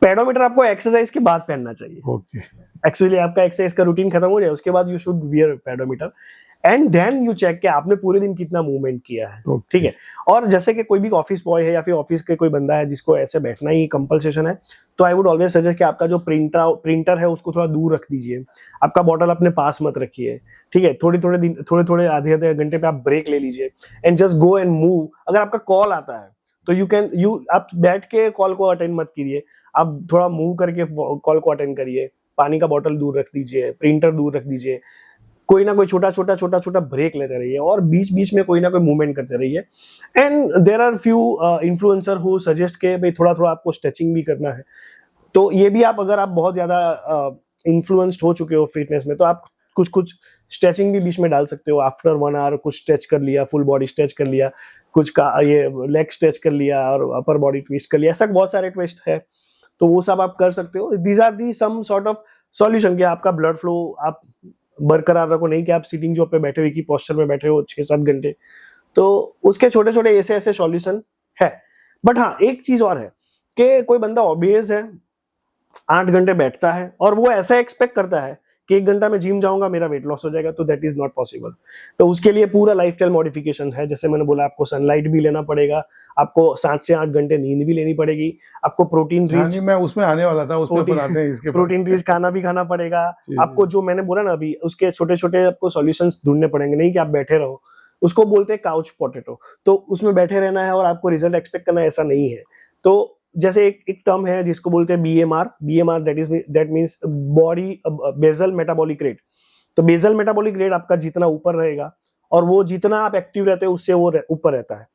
पैडोमीटर आपको एक्सरसाइज के बाद पहनना चाहिए। ओके, एक्चुअली आपका एक्सरसाइज का रूटीन खत्म हो जाए उसके बाद you should wear pedometer and then you check कि आपने पूरे दिन कितना मूवमेंट किया है। ठीक है, और जैसे कि कोई भी ऑफिस बॉय है या फिर ऑफिस के कोई बंदा है जिसको ऐसे बैठना ही कंपल्सेशन है, तो आई वुड ऑलवेज सजेस्ट कि आपका जो प्रिंटर है उसको थोड़ा दूर रख दीजिए, आपका बॉटल अपने पास मत रखिए। ठीक है, थोड़े आधे घंटे पे आप ब्रेक ले लीजिए and just go and move. अगर आपका कॉल आता है तो आप बैठ के कॉल को अटेंड मत कीजिए, आप थोड़ा मूव करके कॉल को अटेंड करिए। पानी का बॉटल दूर रख दीजिए, प्रिंटर दूर रख दीजिए, कोई ना कोई छोटा ब्रेक लेते रहिए और बीच बीच में कोई ना कोई मूवमेंट करते रहिए। And there are few influencer who suggest के भाई थोड़ा आपको स्ट्रेचिंग भी करना है, तो ये भी आप अगर आप बहुत ज्यादा इन्फ्लुएंस्ड हो चुके हो फिटनेस में तो आप कुछ स्ट्रेचिंग भी बीच में डाल सकते हो। आफ्टर 1 आवर कुछ स्ट्रेच कर लिया, फुल बॉडी स्ट्रेच कर लिया, कुछ का ये लेग स्ट्रेच कर लिया और अपर बॉडी ट्विस्ट कर लिया, ऐसा बहुत सारे ट्विस्ट है तो वो सब आप कर सकते हो। These are the some sort of solution कि आपका ब्लड फ्लो आप बरकरार रखो, नहीं कि आप सिटिंग जॉब पे बैठे हुए की पोस्चर में बैठे हो 6-7 घंटे। तो उसके छोटे ऐसे सॉल्यूशन है। बट हाँ, एक चीज और है कि कोई बंदा ओबेस है, 8 घंटे बैठता है और वो ऐसा एक्सपेक्ट करता है कि 1 घंटा में जिम जाऊंगा मेरा वेट लॉस हो जाएगा, तो दैट इज नॉट पॉसिबल। तो उसके लिए पूरा लाइफस्टाइल मॉडिफिकेशन है। जैसे मैंने बोला, आपको सनलाइट भी लेना पड़ेगा, आपको 7 से 8 घंटे नींद भी लेनी पड़ेगी, आपको प्रोटीन रिच, मैं उसमें आने वाला था, उसमें बनाते हैं इसके प्रोटीन रिच खाना भी खाना पड़ेगा आपको। जो मैंने बोला ना अभी, उसके छोटे आपको सॉल्यूशंस ढूंढने पड़ेंगे, नहीं कि आप बैठे रहो। उसको बोलते हैं काउच पोटैटो, तो उसमें बैठे रहना है और आपको रिजल्ट एक्सपेक्ट करना, ऐसा नहीं है। तो जैसे एक टर्म है जिसको बोलते हैं BMR, that means body basal metabolic rate. तो बेसल मेटाबॉलिक रेट आपका जितना ऊपर रहेगा और वो जितना आप एक्टिव रहते हो उससे वो ऊपर रहता है,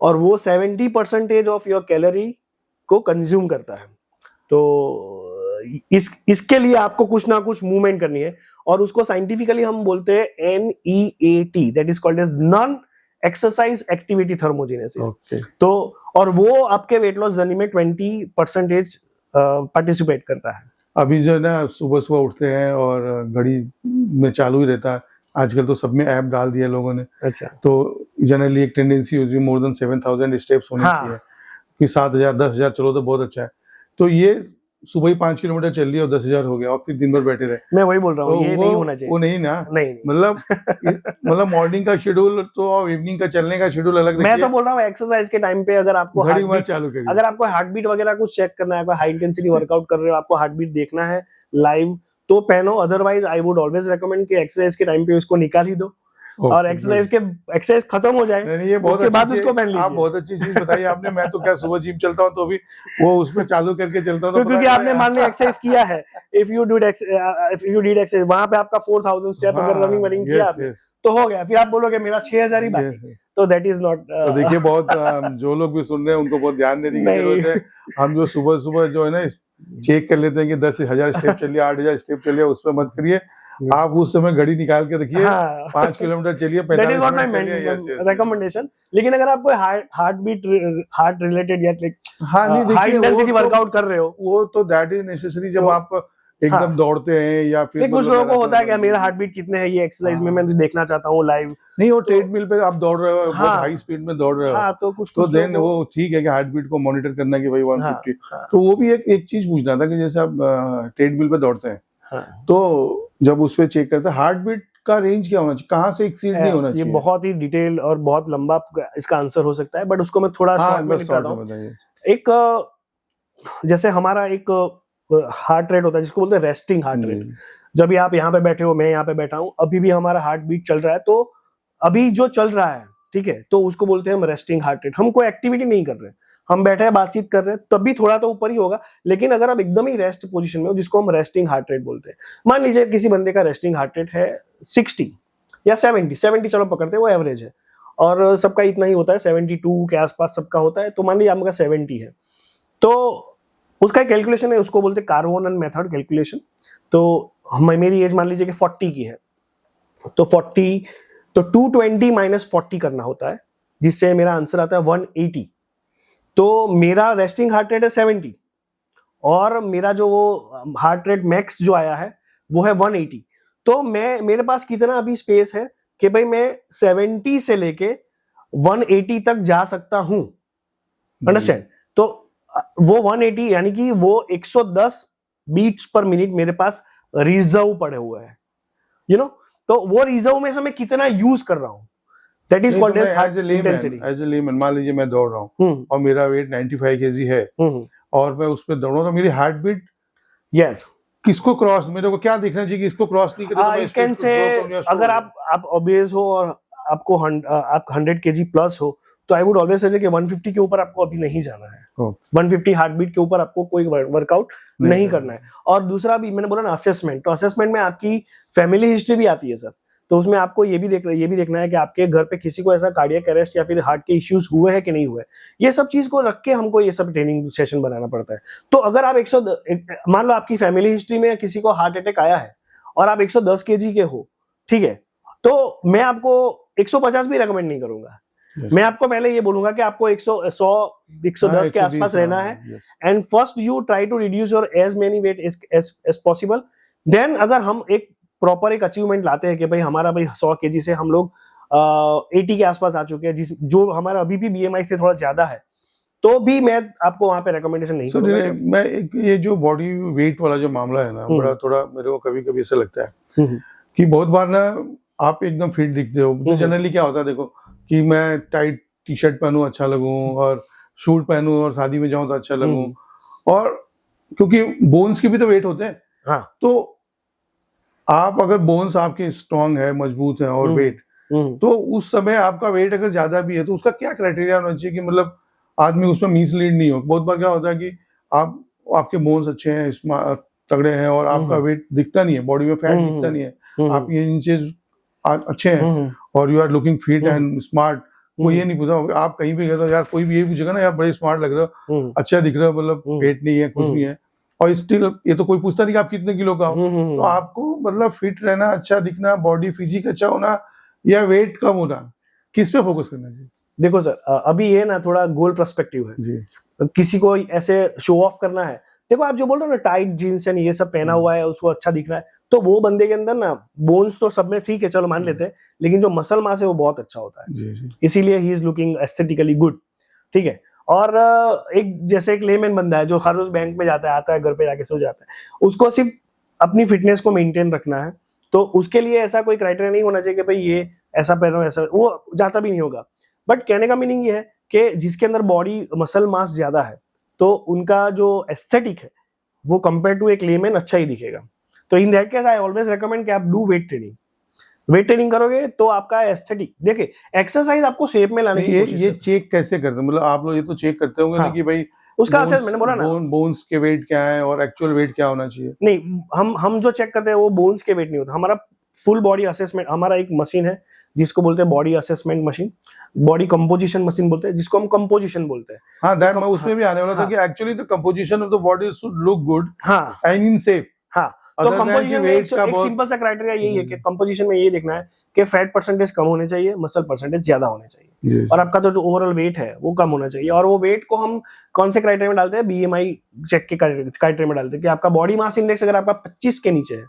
और वो 70% ऑफ योर कैलोरी को कंज्यूम करता है। तो इसके लिए आपको कुछ ना कुछ मूवमेंट करनी है, और उसको साइंटिफिकली हम बोलते हैं NEAT, that is called as non exercise activity thermogenesis. तो और वो आपके वेट लॉस जर्नी में 20% पार्टिसिपेट करता है। अभी जो है ना सुबह सुबह उठते हैं और घड़ी में चालू ही रहता है, आजकल तो सब में ऐप डाल दिया लोगों ने, अच्छा, तो जनरली एक टेंडेंसी होती है मोर देन 7,000 स्टेप्स होने हाँ। चाहिए कि 7,000 10,000 चलो तो बहुत अच्छा है। तो ये सुबह ही 5 किलोमीटर चल लिया और 10,000 हो गया और फिर दिन भर बैठे रहे, मैं वही बोल रहा हूँ, तो ये नहीं होना चाहिए। वो नहीं ना, नहीं। मतलब मॉर्निंग का शेड्यूल तो और इवनिंग का चलने का शेड्यूल अलग मैं रखिए। तो बोल रहा हूँ एक्सरसाइज के टाइम पे अगर आपको घड़ी हार्ट मत बीट, चालू करिए। अगर आपको हार्ट बीट वगैरह कुछ चेक करना है, हाई इंटेंसिटी वर्कआउट कर रहे हो, आपको हार्ट बीट देखना है लाइव, तो पहनो। Otherwise I would always recommend कि एक्सरसाइज के टाइम पे उसको निकाल ही दो और एक्सरसाइज खत्म हो जाए, नहीं, ये बहुत उसके बाद अच्छी उसको पहन चीज, आप लीजिए। बहुत अच्छी चीज बताई आपने। मैं तो क्या सुबह जिम चलता हूँ तो भी वो उसमें चालू करके चलता हूँ, तो क्योंकि आपने मान लिया एक्सरसाइज किया है, इफ यू डिड एक्सरसाइज वहां पे आपका 4,000 स्टेप अगर रनिंग वनिंग किया आपने, तो हो गया। फिर आप बोलोगे मेरा 6,000 ही बाकी, तो दैट इज नॉट। तो देखिए बहुत जो लोग भी सुन रहे हैं उनको बहुत ध्यान देने की जरूरत है। हम जो सुबह सुबह जो है ना चेक कर लेते हैं कि 10,000 स्टेप चलिए, 8,000 स्टेप चलिए, उस पर मत करिए। आप उस समय घड़ी निकाल के रखिए, 5 किलोमीटर चलिए, 45 मिनट चलिए, रिकमेंडेशन। लेकिन अगर आपको हार्ट रिलेटेड या हाँ नहीं हाई देखिए इंटेंसिटी वर्कआउट कर रहे हो, वो तो दैट इज नेसेसरी जब तो आप एकदम दौड़ते हैं या फिर कुछ लोगों को होता है कि मेरा हार्ट बीट कितने हैं ये एक्सरसाइज में मैं देखना चाहता हूँ लाइव। नहीं, वो ट्रेडमिल पे आप दौड़ रहे हो, बहुत हाई स्पीड में दौड़ रहे हो, हाँ, तो कुछ तो देन वो ठीक है कि हार्ट बीट को मॉनिटर करना कि भाई 150। तो वो भी एक चीज पूछना था कि जैसे आप ट्रेडमिल पे दौड़ते हैं, तो जब उस पे चेक करते हैं हार्ट बीट का रेंज क्या होना चाहिए, कहाँ से एक्सीड नहीं होना चाहिए? ये बहुत ही डिटेल और बहुत लंबा इसका आंसर हो सकता है, बट उसको मैं थोड़ा शॉर्ट में निकालता हूँ। एक जैसे हमारा एक हार्ट रेट होता है जिसको बोलते हैं रेस्टिंग हार्ट रेट। जब भी आप यहाँ पे बैठे हो, मैं यहाँ पे बैठा हूँ, अभी भी हमारा हार्ट बीट चल रहा है, तो अभी जो चल रहा है, ठीक है, तो उसको बोलते हैं हम रेस्टिंग हार्ट रेट। हम कोई एक्टिविटी नहीं कर रहे, हम बैठे हैं बातचीत कर रहे हैं, तब भी थोड़ा तो ऊपर ही होगा। लेकिन अगर आप एकदम ही रेस्ट पोजीशन में हो, जिसको हम रेस्टिंग हार्ट रेट बोलते हैं, मान लीजिए किसी बंदे का रेस्टिंग हार्ट रेट है 60 या 70 चलो पकड़ते हैं, वो एवरेज है, और सबका इतना ही होता है, 72 के आसपास सबका होता है। तो मान लीजिए आपका 70 है, तो उसका एक कैलकुलेशन है, उसको बोलते हैं कार्बोनन मेथड कैलकुलेशन। तो मेरी एज मान लीजिए कि 40 की है, तो 220 माइनस 40 करना होता है, जिससे मेरा आंसर आता है 180। तो मेरा रेस्टिंग हार्ट रेट है 70 और मेरा जो वो हार्ट रेट मैक्स जो आया है वो है 180। तो मेरे पास कितना अभी स्पेस है कि भाई मैं 70 से लेके 180 तक जा सकता हूं, अंडरस्टैंड? तो वो 180 यानी कि वो 110 बीट्स पर मिनट मेरे पास रिजर्व पड़े हुए हैं, यू नो। तो वो रिजर्व में से मैं कितना यूज कर रहा हूं, that is called as heart intensity. As a layman मान लीजिए मैं दौड़ रहा हूँ और मेरा वेट 95 kg है और मैं उस पर दौड़ रहा हूँ, तो मेरी हार्ट बीट यस किसको क्रॉस, मेरे को क्या देखना चाहिए कि इसको क्रॉस नहीं करे? अगर आप ओबेस हो और आपको आप 100 kg प्लस हो, तो आई वुड ऑलवेज से कि 150 के ऊपर आपको अभी नहीं जाना है। 150 हार्ट बीट के ऊपर आपको कोई वर्कआउट नहीं करना है। और दूसरा भी मैंने बोला ना असेसमेंट, तो असेसमेंट में आपकी फैमिली हिस्ट्री भी आती है सर। तो उसमें आपको ये भी देखना है कि आपके घर पे किसी को ऐसा कार्डियक अरेस्ट या फिर हार्ट के इश्यूज हुए हैं कि नहीं हुए। ये सब चीज को रख के हमको ये सब ट्रेनिंग सेशन बनाना पड़ता है। तो अगर आप मान लो आपकी फैमिली हिस्ट्री में किसी को हार्ट अटैक आया है और आप 110 kg के हो, ठीक है, तो मैं आपको 150 भी रेकमेंड नहीं करूंगा। मैं आपको पहले ये बोलूंगा कि आपको 110 के आसपास रहना है, and first you try to reduce your as many weight as possible. Then अगर हम एक प्रॉपर एक अचीवमेंट लाते हैं कि भाई हमारा भाई 100 kg से हम लोग 80 के आसपास आ चुके हैं, जो हमारा अभी भी BMI से थोड़ा ज्यादा है, तो भी मैं आपको वहां पे रिकमेंडेशन नहीं करूंगा। मैं ये जो बॉडी वेट वाला जो मामला है ना, बड़ा थोड़ा मेरे को कभी कभी ऐसा लगता है कि बहुत बार ना आप एकदम फिट दिखते हो, तो जनरली क्या होता है, देखो कि मैं टाइट टी शर्ट पहनूं अच्छा लगूं और सूट पहनूं और शादी में जाऊं तो अच्छा लगूं, और क्योंकि बोन्स के भी तो वेट होते हैं। हाँ। तो आप अगर बोन्स आपके स्ट्रांग है, मजबूत है और वेट, तो उस समय आपका वेट अगर ज्यादा भी है तो उसका क्या क्राइटेरिया होना चाहिए कि मतलब आदमी उसमें मिसलीड नहीं हो? बहुत बार क्या होता है कि आपके बोन्स अच्छे हैं, तगड़े हैं और आपका वेट दिखता नहीं है, बॉडी में फैट दिखता नहीं है, आपके इंचेस अच्छे हैं और you are looking fit and smart. कोई ये नहीं पूछा, आप कहीं भी गए तो यार कोई भी यही पूछेगा ना, यार बड़े स्मार्ट लग रहे हो, अच्छा दिख रहे हो, मतलब वेट नहीं है, कुछ नहीं है, और स्टिल ये तो कोई पूछता नहीं कि आप कितने किलो का हो। तो आपको मतलब फिट रहना, अच्छा दिखना, बॉडी फिजिक अच्छा होना या वेट कम होना, किस पे फोकस करना चाहिए? देखो सर, अभी ये ना थोड़ा गोल पर्सपेक्टिव है जी किसी को ऐसे शो ऑफ करना है। देखो आप जो बोल रहे हो ना, टाइट जीन्स यानी ये सब पहना हुआ है, उसको अच्छा दिख रहा है, तो वो बंदे के अंदर ना बोन्स तो सब में ठीक है, चलो मान लेते हैं, लेकिन जो मसल मास है वो बहुत अच्छा होता है, जी जी इसीलिए he is looking aesthetically good. ठीक है। और एक जैसे एक लेमैन बंदा है जो हर रोज बैंक में जाता है, आता है, घर पे जाके सो जाता है, उसको सिर्फ अपनी फिटनेस को मेंटेन रखना है, तो उसके लिए ऐसा कोई क्राइटेरिया नहीं होना चाहिए कि भाई ये ऐसा पहनो, ऐसा, वो जाता भी नहीं होगा। बट कहने का मीनिंग ये है कि जिसके अंदर बॉडी मसल मास ज्यादा है, तो उनका जो एस्थेटिक है वो कंपेयर टू एक लेमैन अच्छा ही दिखेगा। तो इन that case I always recommend कि आप do weight training. Weight training करोगे तो आपका एस्थेटिक, देखिए एक्सरसाइज आपको शेप में लाने की कोशिश ये करते चेक कैसे करते हैं? मतलब आप लोग ये तो चेक करते होंगे ना हाँ। कि भाई उसका असर मैंने बोला ना, बोन्स के वेट क्या है और एक्चुअल वेट क्या होना चाहिए? नहीं, हम जो चेक करते हैं वो बोन्स के वेट नहीं होता, हमारा फुल बॉडी असेसमेंट, हमारा एक मशीन है जिसको बोलते हैं body assessment machine, body composition machine बोलते हैं, जिसको हम कंपोजिशन बोलते हैं। हाँ, दैट मैं उसमें भी आने वाला था कि actually the composition of the body should look good हाँ एंड इन शेप। हाँ, तो कंपोजिशन में एक सिंपल सा क्राइटेरिया यही है कि कंपोजिशन में ये देखना है कि फैट परसेंटेज कम होने चाहिए, मसल परसेंटेज ज्यादा होने चाहिए, और आपका तो जो ओवरऑल वेट है वो कम होना चाहिए। और वो वेट को हम कौन से क्राइटेरिया में डालते हैं? बीएमआई चेक के क्राइटेरिया में डालते हैं कि आपका बॉडी मास इंडेक्स अगर आपका 25 के नीचे है,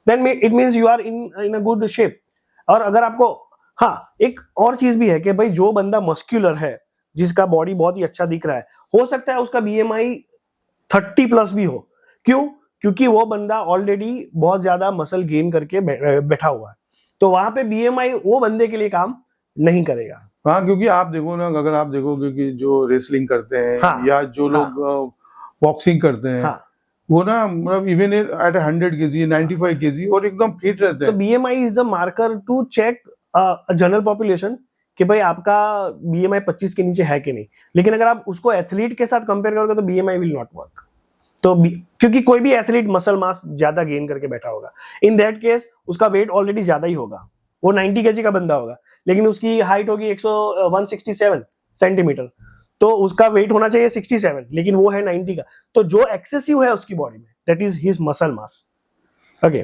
then it means you are in a good shape. और अगर आपको, हाँ, एक और चीज भी है कि भाई जो बंदा मस्क्यूलर है, जिसका बॉडी बहुत ही अच्छा दिख रहा है, हो सकता है उसका बीएमआई 30 प्लस भी हो। क्यों? क्योंकि वो बंदा ऑलरेडी बहुत ज्यादा मसल गेन करके बैठा हुआ है, तो वहां पे बीएमआई वो बंदे के लिए काम नहीं करेगा। हाँ, क्योंकि आप देखो ना, अगर आप देखोगे कि जो रेसलिंग करते हैं या जो लोग बॉक्सिंग करते हैं, वो ना मतलब इवन एट 100 kg 95 kg और एकदम फिट रहते हैं। तो BMI is the marker to check general population कि भाई आपका बीएमआई 25 के नीचे है कि नहीं। लेकिन अगर आप उसको एथलीट के साथ कंपेयर करोगे तो बीएमआई विल नॉट वर्क। तो क्योंकि कोई भी एथलीट मसल मास ज्यादा गेन करके बैठा होगा, इन दैट केस उसका वेट ऑलरेडी ज्यादा ही होगा, वो 90 kg का बंदा होगा, लेकिन उसकी हाइट होगी 167 सेंटीमीटर, तो उसका वेट होना चाहिए 67, लेकिन वो है 90 का। तो जो एक्सेसिव है उसकी बॉडी में, that is his muscle mass. Okay,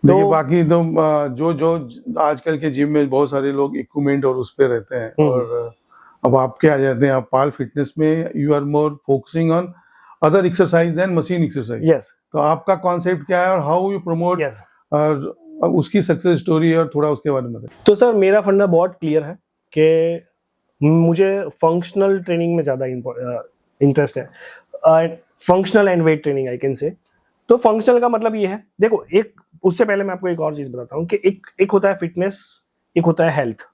देखिए बाकी तो जो आजकल के जिम में बहुत सारे लोग इक्विपमेंट और उस पे रहते हैं, और अब आप क्या आ जाते हैं, आप पाल फिटनेस में you are more focusing on other exercise than machine exercise. Yes, तो आपका कॉन्सेप्ट क्या है और हाउ यू प्रमोट उसकी सक्सेस स्टोरी और थोड़ा उसके बारे में बताइए। तो सर मेरा फंडा बहुत क्लियर है कि मुझे फंक्शनल ट्रेनिंग में ज्यादा इंटरेस्ट है, functional and weight training I can से। तो फंक्शनल का मतलब ये है, देखो एक, उससे पहले मैं आपको एक और चीज बताता हूँ कि एक होता है फिटनेस, एक होता है हेल्थ।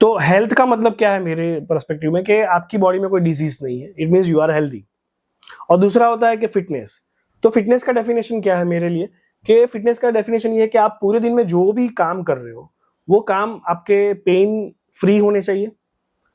तो हेल्थ का मतलब क्या है मेरे पर्सपेक्टिव में, कि आपकी बॉडी में कोई डिजीज नहीं है, it means you are healthy. और दूसरा होता है कि फिटनेस। तो फिटनेस का डेफिनेशन क्या है मेरे लिए, कि फिटनेस का डेफिनेशन ये है कि आप पूरे दिन में जो भी काम कर रहे हो, वो काम आपके पेन फ्री होने चाहिए।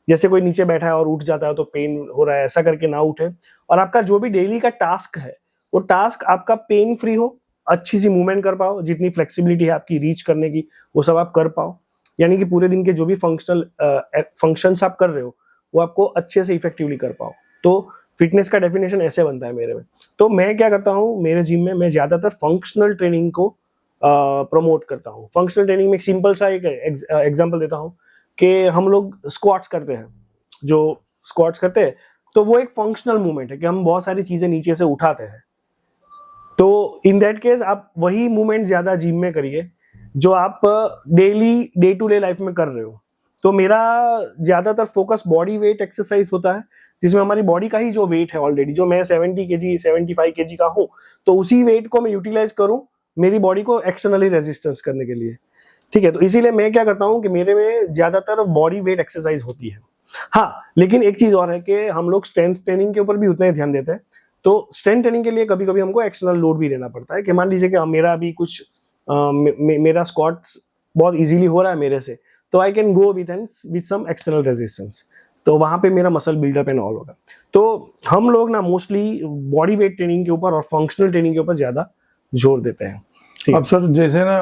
जैसे कोई नीचे बैठा है और उठ जाता है तो पेन हो रहा है, ऐसा करके ना उठे। और आपका जो भी डेली का टास्क है, वो टास्क आपका पेन फ्री हो, अच्छी सी मूवमेंट कर पाओ, जितनी फ्लेक्सिबिलिटी है आपकी रीच करने की वो सब आप कर पाओ। यानी कि पूरे दिन के जो भी फंक्शंस आप कर रहे हो वो आपको अच्छे से इफेक्टिवली कर पाओ। तो फिटनेस का डेफिनेशन ऐसे बनता है मेरे में। तो मैं क्या करता हूँ, मेरे जिम में मैं ज्यादातर फंक्शनल ट्रेनिंग को प्रमोट करता हूँ। फंक्शनल ट्रेनिंग में एक सिंपल सा एक एग्जांपल देता हूँ कि हम लोग स्क्वाट्स करते हैं। जो स्क्वाट्स करते हैं तो वो एक फंक्शनल मूवमेंट है कि हम बहुत सारी चीजें नीचे से उठाते हैं। तो इन दैट केस आप वही मूवमेंट ज्यादा जिम में करिए जो आप daily day to day life में कर रहे हो। तो मेरा ज्यादातर फोकस बॉडी वेट एक्सरसाइज होता है, जिसमें हमारी बॉडी का ही जो वेट है ऑलरेडी, जो मैं 70 kg 75 kg का हूँ, तो उसी वेट को मैं यूटिलाइज करूँ मेरी बॉडी को एक्सटर्नली रेजिस्टेंस करने के लिए। ठीक है, तो इसीलिए मैं क्या करता हूँ कि मेरे में ज्यादातर बॉडी वेट एक्सरसाइज होती है। हाँ, लेकिन एक चीज और है कि हम लोग स्ट्रेंथ ट्रेनिंग के ऊपर भी उतना ही ध्यान देते हैं। तो स्ट्रेंथ ट्रेनिंग के लिए कभी कभी हमको एक्सटर्नल लोड भी लेना पड़ता है, कि मान लीजिए कि मेरा अभी कुछ मेरा स्क्वाट्स बहुत इजीली हो रहा है मेरे से, तो I can go with some external resistance, तो वहां पे मेरा मसल बिल्डअप एंड ऑल होगा। तो हम लोग ना मोस्टली बॉडी वेट ट्रेनिंग के ऊपर और फंक्शनल ट्रेनिंग के ऊपर ज्यादा जोर देते हैं। अब सर जैसे ना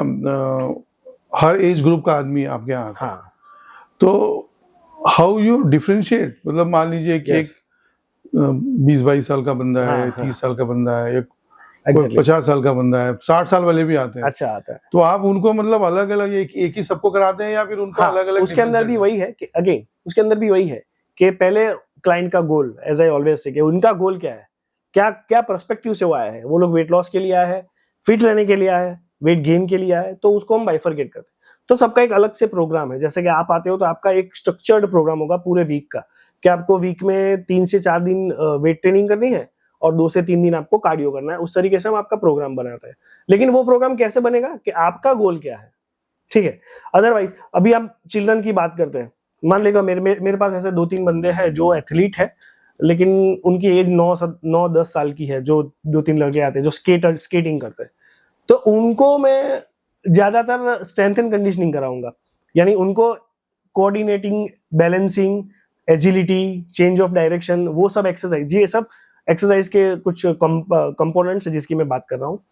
हर एज ग्रुप का आदमी आपके यहाँ, हाँ, तो हाउ यू डिफरेंशिएट, मतलब मान लीजिए कि एक 20-22 साल का बंदा है, 30 साल का बंदा है, एक कोई Exactly. 50 साल का बंदा है, 60 साल वाले भी आते हैं। अच्छा आता है। तो आप उनको मतलब अलग अलग एक ही सबको कराते हैं या फिर उनको हाँ, अलग अलग? उसके अंदर भी वही है कि अगेन उसके अंदर भी वही है कि पहले क्लाइंट का गोल, एज आई ऑलवेज से, कि उनका गोल क्या है, क्या क्या पर्सपेक्टिव से वो आया है। वो लोग वेट लॉस के लिए आया है, फिट रहने के लिए आया है, वेट गेन के लिए आया है, तो उसको हम बाइफरकेट करते हैं। तो सबका एक अलग से प्रोग्राम है। जैसे कि आप आते हो तो आपका एक स्ट्रक्चर्ड प्रोग्राम होगा पूरे वीक का, कि आपको वीक में 3 से 4 दिन वेट ट्रेनिंग करनी है और 2 से 3 दिन आपको कार्डियो करना है। उस तरीके से हम आपका प्रोग्राम बनाते हैं। लेकिन वो प्रोग्राम कैसे बनेगा कि आपका गोल क्या है, ठीक है। अदरवाइज अभी हम चिल्ड्रन की बात करते हैं। मान लेगा मेरे पास ऐसे 2-3 बंदे हैं जो एथलीट है, लेकिन उनकी एज 9-10 साल की है। जो 2-3 लड़के आते हैं जो स्केटिंग करते हैं, तो उनको मैं ज्यादातर स्ट्रेंथ एंड कंडीशनिंग कराऊंगा। यानी उनको coordinating, balancing, agility, change of direction, वो सब एक्सरसाइज, ये सब एक्सरसाइज के कुछ कंपोनेंट्स है जिसकी मैं बात कर रहा हूँ।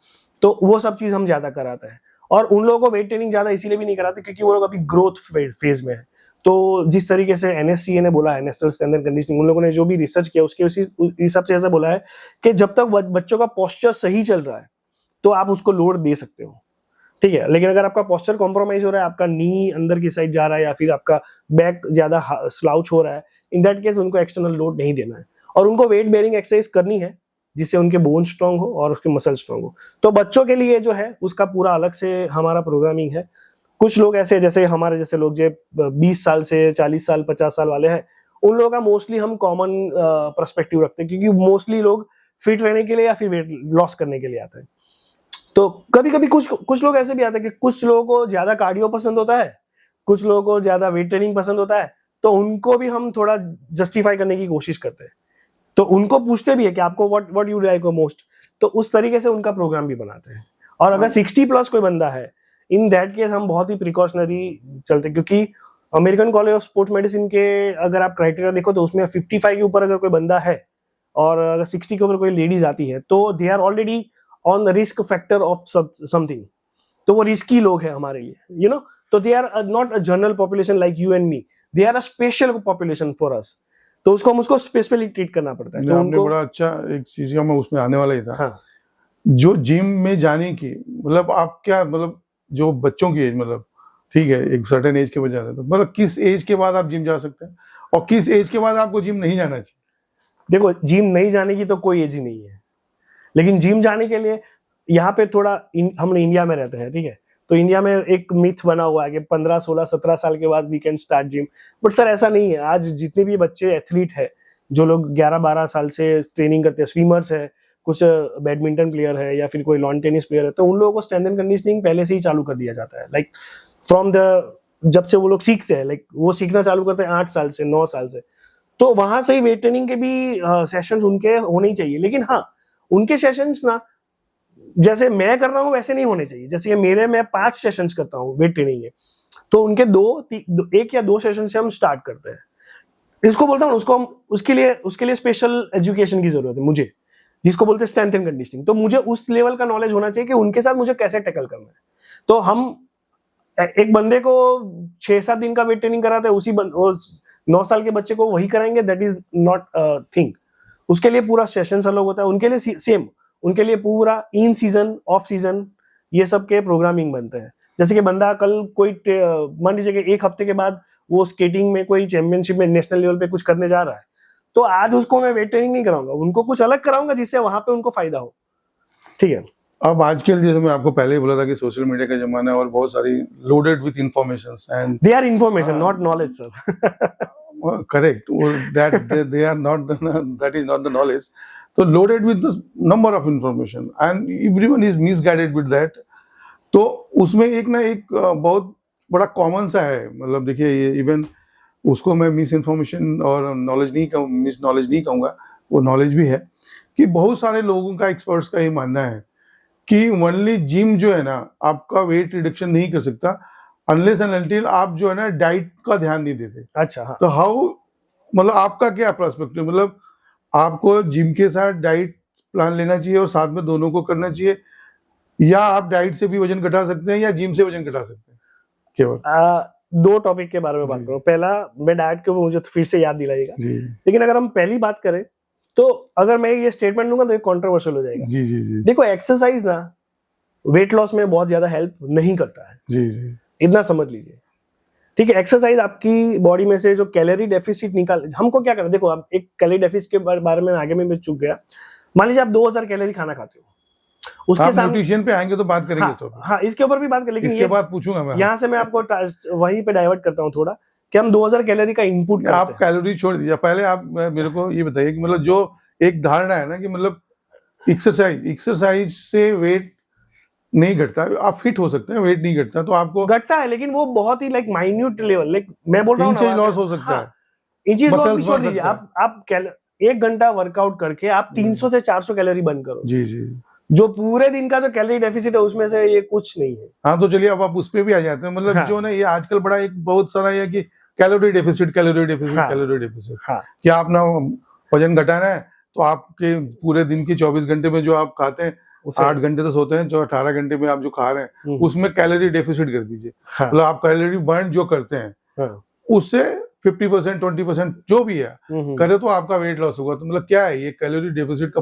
तो वो सब चीज हम ज्यादा कराते हैं। और उन लोगों को वेट ट्रेनिंग ज्यादा इसीलिए भी नहीं कराते क्योंकि वो लोग अभी ग्रोथ फेज में है। तो जिस तरीके से एनएससीए ने बोला है, नेशनल स्ट्रेंथ एंड कंडीशनिंग, उन लोगों ने जो भी रिसर्च किया उसके उसी हिसाब से ऐसा बोला है कि जब तक बच्चों का पोस्चर सही चल रहा है तो आप उसको लोड दे सकते हो, ठीक है। लेकिन अगर आपका पोस्चर कॉम्प्रोमाइज हो रहा है, आपका नी अंदर की साइड जा रहा है या फिर आपका बैक ज्यादा स्लाउच हो रहा है, इन दैट केस उनको एक्सटर्नल लोड नहीं देना है और उनको वेट बेयरिंग एक्सरसाइज करनी है जिससे उनके बोन स्ट्रांग हो और उसके मसल स्ट्रांग हो। तो बच्चों के लिए जो है उसका पूरा अलग से हमारा प्रोग्रामिंग है। कुछ लोग ऐसे, जैसे हमारे जैसे लोग जो 20 साल से 40 साल 50 साल वाले हैं, उन लोगों का मोस्टली हम कॉमन पर्सपेक्टिव रखते हैं क्योंकि मोस्टली लोग फिट रहने के लिए या फिर वेट लॉस करने के लिए आते हैं। तो कभी कभी कुछ लोग ऐसे भी आते हैं कि कुछ लोगों को ज्यादा कार्डियो पसंद होता है, कुछ लोगों को ज्यादा वेट ट्रेनिंग पसंद होता है, तो उनको भी हम थोड़ा जस्टिफाई करने की कोशिश करते हैं। तो उनको पूछते भी है कि आपको व्हाट यू लाइक मोस्ट, तो उस तरीके से उनका प्रोग्राम भी बनाते हैं। और अगर 60 प्लस कोई बंदा है, इन दैट केस हम बहुत ही प्रिकॉशनरी चलते हैं क्योंकि American college of sports medicine के अगर आप क्राइटेरिया देखो तो उसमें 55 के ऊपर अगर कोई बंदा है और अगर 60 के ऊपर कोई लेडीज आती है तो they are already on the risk factor of something. तो वो रिस्की लोग हैं हमारे लिए, यू नो। तो they are not a general population like you and me, they are a special population for us. तो उसको हम उसको स्पेशली ट्रीट करना पड़ता है। तो आपने उनको बड़ा अच्छा एक चीज का मैं उसमें आने वाला ही था। हाँ, जो जिम में जाने की मतलब आप क्या मतलब जो बच्चों की एज मतलब ठीक है एक सर्टेन एज के बाद जाते हैं तो मतलब किस एज के बाद आप जिम जा सकते हैं और किस एज के बाद आपको जिम नहीं जाना चाहिए? देखो जिम नहीं जाने की तो कोई एज ही नहीं है, लेकिन जिम जाने के लिए यहाँ पे थोड़ा हम इंडिया में रहते हैं, ठीक है। तो इंडिया में एक मिथ बना हुआ है कि 15, 16, 17 साल के बाद we can start gym. But sir ऐसा नहीं है। आज जितने भी बच्चे एथलीट है, जो लोग 11-12 साल से ट्रेनिंग करते हैं, स्विमर्स है, कुछ बैडमिंटन प्लेयर है या फिर कोई लॉन टेनिस प्लेयर है, तो उन लोगों को स्ट्रेंथ एंड कंडीशनिंग पहले से ही चालू कर दिया जाता है। लाइक फ्रॉम द जब से वो लोग सीखते हैं, लाइक वो सीखना चालू करते हैं 8 साल से 9 साल से, तो वहां से ही वेट ट्रेनिंग के भी सेशंस उनके होने ही चाहिए। लेकिन हाँ, उनके सेशंस ना जैसे मैं कर रहा हूँ वैसे नहीं होने चाहिए। जैसे मैं 5 सेशंस करता हूँ वेट ट्रेनिंग के, तो उनके 1 या 2 सेशन से हम स्टार्ट करते हैं। इसको बोलता हूँ उसको हम उसके लिए स्पेशल एजुकेशन की जरूरत है मुझे, जिसको बोलते हैं स्ट्रेंथ एंड कंडीशनिंग। तो मुझे उस लेवल का नॉलेज होना चाहिए कि उनके साथ मुझे कैसे टैकल करना है। तो हम एक बंदे को 6-7 दिन का वेट ट्रेनिंग कराते हैं, उसी 9 साल के बच्चे को वही कराएंगे, दैट इज नॉट थिंग। उसके लिए पूरा सेशन अलग होता है। उनके लिए सेम, उनके लिए पूरा इन सीजन ऑफ सीजन ये सब के प्रोग्रामिंग बनते हैं। जैसे कि बंदा कल कोई मान लीजिए कि 1 हफ्ते के बाद वो स्केटिंग में कोई चैंपियनशिप में नेशनल लेवल पे कुछ करने जा रहा है, तो आज उसको मैं वेट ट्रेनिंग नहीं कराऊंगा, उनको कुछ अलग कराऊंगा जिससे वहां पे उनको फायदा हो, ठीक है। अब आजकल जैसे मैं आपको पहले ही बोला था कि सोशल मीडिया का जमाना है और बहुत सारी loaded with informations and they are information not knowledge sir. correct that they are not that is not the knowledge, so loaded with the number of information and everyone is misguided with that. तो उसमें एक ना एक बहुत बड़ा common सा है, मतलब देखिए ये इवन उसको मैं मिस इन्फॉर्मेशन और नॉलेज नहीं कहूँ, मिस नॉलेज नहीं कहूँगा, वो नॉलेज भी है कि बहुत सारे लोगों का, एक्सपर्ट्स का ये मानना है कि ओनली जिम जो है ना आपका वेट रिडक्शन नहीं कर सकता अनलेस एंड अनटिल आप जो है ना डाइट का ध्यान नहीं देते। अच्छा हाँ। तो हाउ मतलब आपका क्या पर्सपेक्टिव, मतलब आपको जिम के साथ डाइट प्लान लेना चाहिए और साथ में दोनों को करना चाहिए, या आप डाइट से भी वजन घटा सकते हैं या जिम से वजन घटा सकते हैं केवल? 2 टॉपिक के बारे में बात करूं। पहला, मैं डाइट के ऊपर मुझे फिर से याद दिलाइएगा। जी लेकिन अगर हम पहली बात करें तो अगर मैं ये स्टेटमेंट दूंगा तो ये कंट्रोवर्शियल हो जाएगा। जी जी जी देखो एक्सरसाइज ना वेट लॉस में बहुत ज्यादा हेल्प नहीं करता है, जी जी इतना समझ लीजिए। ठीक है, एक्सरसाइज आपकी बॉडी में से जो कैलोरी डेफिसिट निकाल, हमको क्या करना, देखो आप एक कैलोरी डेफिसिट के बारे में आगे में मैं चूक गया। मान लीजिए आप 2000 कैलोरी खाना खाते हो, उसके आप सामने न्यूट्रिशन पे आएंगे तो बात करेंगे हाँ, इस टॉपिक। हाँ इसके ऊपर भी बात कर, लेकिन इसके बाद पूछूंगा मैं यहाँ से मैं आपको वहीं पे डाइवर्ट करता हूँ थोड़ा, कि हम 2000 कैलोरी का इनपुट करते आप हैं। कैलोरी छोड़ दीजिए, पहले आप मेरे को ये बताइए कि मतलब जो एक धारणा है ना कि मतलब एक्सरसाइज से वेट नहीं घटता, आप फिट हो सकते हैं, वेट नहीं घटता, तो आपको घटता है लेकिन वो बहुत ही लाइक माइन्यूट लेवल, लाइक मैं बोल रहा हूँ इंच लॉस हो सकता है, इंचेस लॉस भी muscles छोड़ बढ़ दीजिए, सकता आप 1 घंटा वर्कआउट करके आप 300 से 400 कैलोरी बर्न करो, जी जी। जो पूरे दिन का जो कैलोरी डेफिसिट है उसमें से ये कुछ नहीं है। हाँ तो चलिए अब आप उस पे भी आ जाते हैं, मतलब हाँ। जो ना ये आजकल बड़ा एक बहुत सारा ये कि कैलोरी डेफिसिट हाँ। कैलोरी डेफिसिट, हाँ क्या आप ना वजन घटाना है तो आपके पूरे दिन की 24 घंटे में जो आप खाते हैं, 8 घंटे तो सोते हैं, जो 18 घंटे में आप जो खा रहे हैं उसमें कैलोरी डेफिसिट कर दीजिए। हाँ। मतलब आप कैलोरी बर्न जो करते हैं हाँ। उससे 50% 20% जो भी है करे तो आपका वेट लॉस होगा। तो मतलब क्या है ये कैलोरी डेफिसिट का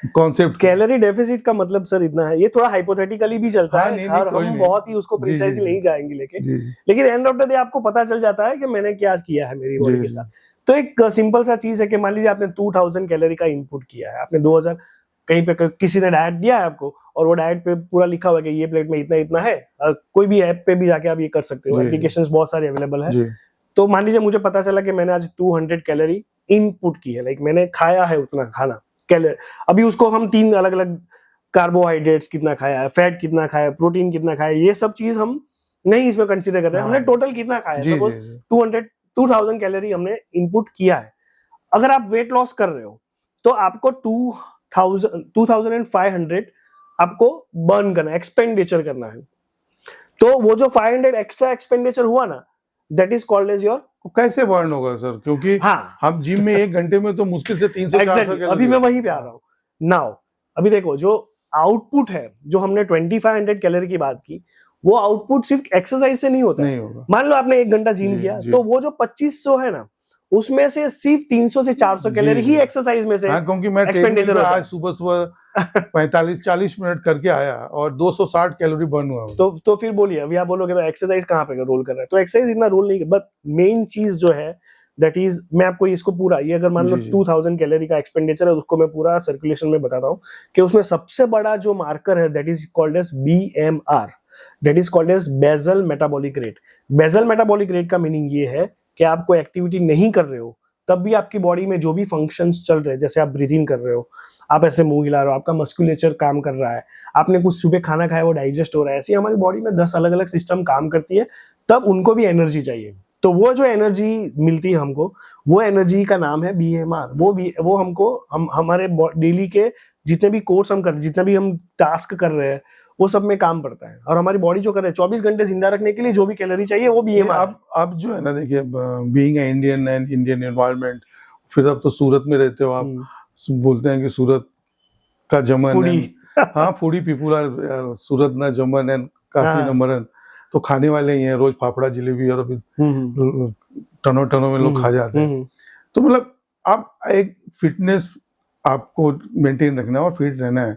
कॉन्सेप्ट? कैलोरी डेफिसिट का मतलब सर इतना है, ये थोड़ा हाइपोथेटिकली भी चलता हाँ, है नहीं, और कोई हम नहीं। बहुत ही उसको जी, प्रिसाइजली जी, नहीं जाएंगे लेके, जी जी लेकिन एंड ऑफ द डे आपको पता चल जाता है कि मैंने क्या किया है मेरी बॉडी जी, के जी। साथ। तो एक सिंपल सा चीज है कि मान लीजिए आपने 2000 कैलोरी का इनपुट किया है, आपने 2000 कहीं पे किसी ने डाइट दिया है आपको और वो डाइट पे पूरा लिखा हुआ है कि ये प्लेट में इतना इतना है, कोई भी ऐप पे भी जाके आप ये कर सकते हो, जी। एप्लीकेशंस बहुत सारे अवेलेबल है। जी तो मान लीजिए मुझे पता चला कि मैंने आज 200 कैलोरी इनपुट की है, लाइक मैंने खाया है उतना खाना कैलोरी। अभी उसको हम 3 अलग अलग कार्बोहाइड्रेट्स कितना खाया है, फैट कितना खाया है, प्रोटीन कितना खाया है, ये सब चीज हम नहीं इसमें कंसीडर कर रहे हैं, हमने टोटल कितना खाया है। जी सपोज जी 2000 कैलोरी हमने इनपुट किया है। अगर आप वेट लॉस कर रहे हो तो आपको 2500 आपको बर्न करना है, एक्सपेंडिचर करना है। तो वो जो 500 एक्स्ट्रा एक्सपेंडिचर हुआ ना, that is called as your. कैसे बर्न होगा सर, क्योंकि हाँ हम जिम में 1 घंटे में तो मुश्किल से 300-400 exactly, अभी मैं वहीं पे आ रहा हूँ नाउ। अभी देखो जो आउटपुट है, जो हमने 2500 कैलोरी की बात की, वो आउटपुट सिर्फ एक्सरसाइज से नहीं होता नहीं है। होगा। मान लो आपने 1 घंटा जिम जी, किया जी। तो वो जो 2500 है ना, उसमें से सिर्फ 300 से 400 जी, कैलोरी ही जी। एक्सरसाइज में से हाँ, क्योंकि मैं ट्रेडमिल expenditure पे होता है। आज सुबह 45-40 मिनट करके आया और 260 कैलोरी बर्न हुआ। तो फिर बोलिए, अभी आप बोलोगे तो एक्सरसाइज कहाँ पे रोल कर रहा है? तो एक्सरसाइज इतना रोल नहीं, बट मेन चीज जो है दैट इज, मैं आपको इसको पूरा, ये अगर मान लो जी, जी। 2000 कैलोरी का एक्सपेंडिचर है, उसको मैं पूरा सर्कुलेशन में बताता हूँ कि उसमें सबसे बड़ा जो मार्कर है that is called as BMR, that is called as basal metabolic rate. Basal metabolic rate का मीनिंग ये है कि आप कोई एक्टिविटी नहीं कर रहे हो तब भी आपकी बॉडी में जो भी फंक्शंस चल रहे हैं, जैसे आप ब्रीथिंग कर रहे हो, आप ऐसे मुंह हिला रहे हो, आपका मस्कुलेचर काम कर रहा है, आपने कुछ सुबह खाना खाया वो डाइजेस्ट हो रहा है, ऐसे हमारी बॉडी में 10 अलग अलग सिस्टम काम करती है, तब उनको भी एनर्जी चाहिए। तो वो जो एनर्जी मिलती है हमको, वो एनर्जी का नाम है BMR। वो हमको हमारे डेली के जितने भी कोर्स हम कर, जितना भी हम टास्क कर रहे हैं, वो सब में काम पड़ता है। और हमारी बॉडी जो कर रहे हैं 24 घंटे जिंदा रखने के लिए जो भी कैलोरी चाहिए वो BMR। अब जो है ना, देखिए being a Indian and Indian environment, फिर अब तो सूरत में रहते हो आप, बोलते हैं कि सूरत का जमन फूडी। हाँ, फूडी पीपुल आर सूरत ना जमन एंड काशी न मरन। तो खाने वाले ही हैं, रोज फाफड़ा जलेबी और अभी टनों में लोग खा जाते हैं। तो मतलब आप एक फिटनेस आपको मेंटेन रखना है और फिट रहना है,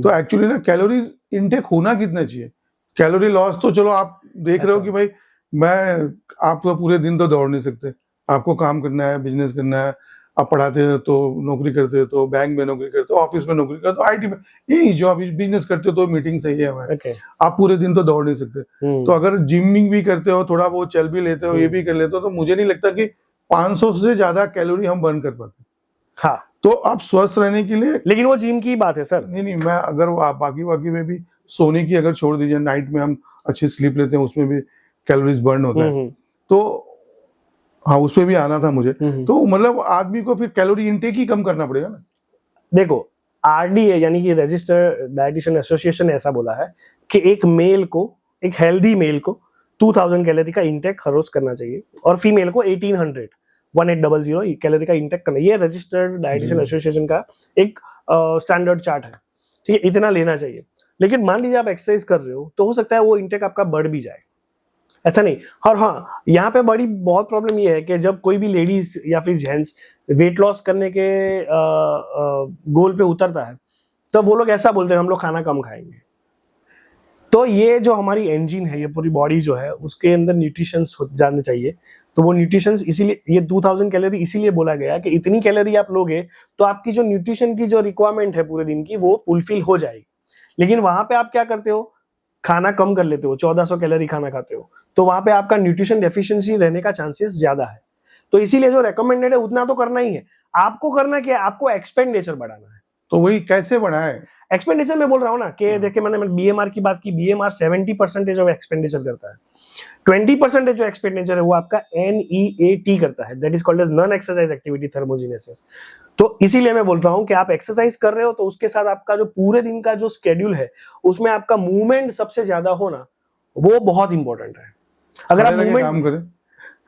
तो एक्चुअली ना कैलोरीज इनटेक होना कितना चाहिए? कैलोरी लॉस तो चलो आप देख रहे हो कि भाई आप तो पूरे दिन तो दौड़ नहीं सकते, आपको काम करना है, बिजनेस करना है, आप पढ़ाते हो तो नौकरी करते हो तो बैंक में नौकरी करते हो, ऑफिस में नौकरी करते हो, IT में, यही जो आप बिजनेस करते हो तो मीटिंग सही है हमारे, आप पूरे दिन तो दौड़ नहीं सकते। तो अगर जिमिंग भी करते हो, थोड़ा बहुत चल भी लेते हो, ये भी कर लेते हो, तो मुझे नहीं लगता कि 500 से ज्यादा कैलोरी हम बर्न कर पाते। हाँ, तो आप स्वस्थ रहने के लिए, लेकिन वो जिम की बात है सर। नहीं मैं अगर आप बाकी में भी सोने की अगर छोड़ दीजिए, नाइट में हम अच्छी स्लीप लेते हैं, उसमें भी कैलोरीज बर्न होता है, तो हाँ उस पे भी आना था मुझे। तो मतलब आदमी को फिर कैलोरी इनटेक ही कम करना पड़ेगा ना। देखो RDA यानी कि रजिस्टर्ड डाइटिशियन एसोसिएशन ऐसा बोला है कि एक मेल को, एक हेल्दी मेल को 2000 कैलोरी का इंटेक हर रोज करना चाहिए और फीमेल को 1800 कैलोरी का इंटेक करना। ये रजिस्टर्ड डाइटिशियन एसोसिएशन का एक स्टैंडर्ड चार्ट है, ठीक है, इतना लेना चाहिए। लेकिन मान लीजिए आप एक्सरसाइज कर रहे हो तो हो सकता है वो इंटेक आपका बढ़ भी जाए। ऐसा नहीं। और हाँ, यहाँ पे बड़ी बहुत प्रॉब्लम ये है कि जब कोई भी लेडीज या फिर जेंट्स वेट लॉस करने के गोल पे उतरता है, तो वो लोग ऐसा बोलते हैं हम लोग खाना कम खाएंगे। तो ये जो हमारी इंजन है, ये पूरी बॉडी जो है, उसके अंदर न्यूट्रिशंस जाने चाहिए। तो वो न्यूट्रिशंस इसीलिए ये 2000 कैलोरी इसीलिए बोला गया कि इतनी कैलोरी आप लोगे तो आपकी जो न्यूट्रिशन की जो रिक्वायरमेंट है पूरे दिन की वो फुलफिल हो जाएगी। लेकिन वहां पे आप क्या करते हो, खाना कम कर लेते हो, 1400 कैलोरी खाना खाते हो, तो वहां पे आपका न्यूट्रिशन डेफिशिएंसी रहने का चांसेस ज्यादा है। तो इसीलिए जो रेकमेंडेड है उतना तो करना ही है। आपको करना क्या है, आपको एक्सपेंडिचर बढ़ाना है। तो वही कैसे बढ़ाए? एक्सपेंडिचर में बोल रहा हूँ ना कि देखिए मैंने बीएमआर की बात की, बीएमआर 70% ऑफ एक्सपेंडिचर करता है, 20% जो एक्सपेंडिचर है वो आपका NEAT करता है, that is called as non exercise activity thermogenesis. तो इसीलिए मैं बोलता हूँ कि आप एक्सरसाइज कर रहे हो तो उसके साथ आपका जो पूरे दिन का जो स्केड्यूल है उसमें आपका मूवमेंट सबसे ज्यादा होना वो बहुत इंपॉर्टेंट है। अगर आप मूवमेंट काम करें,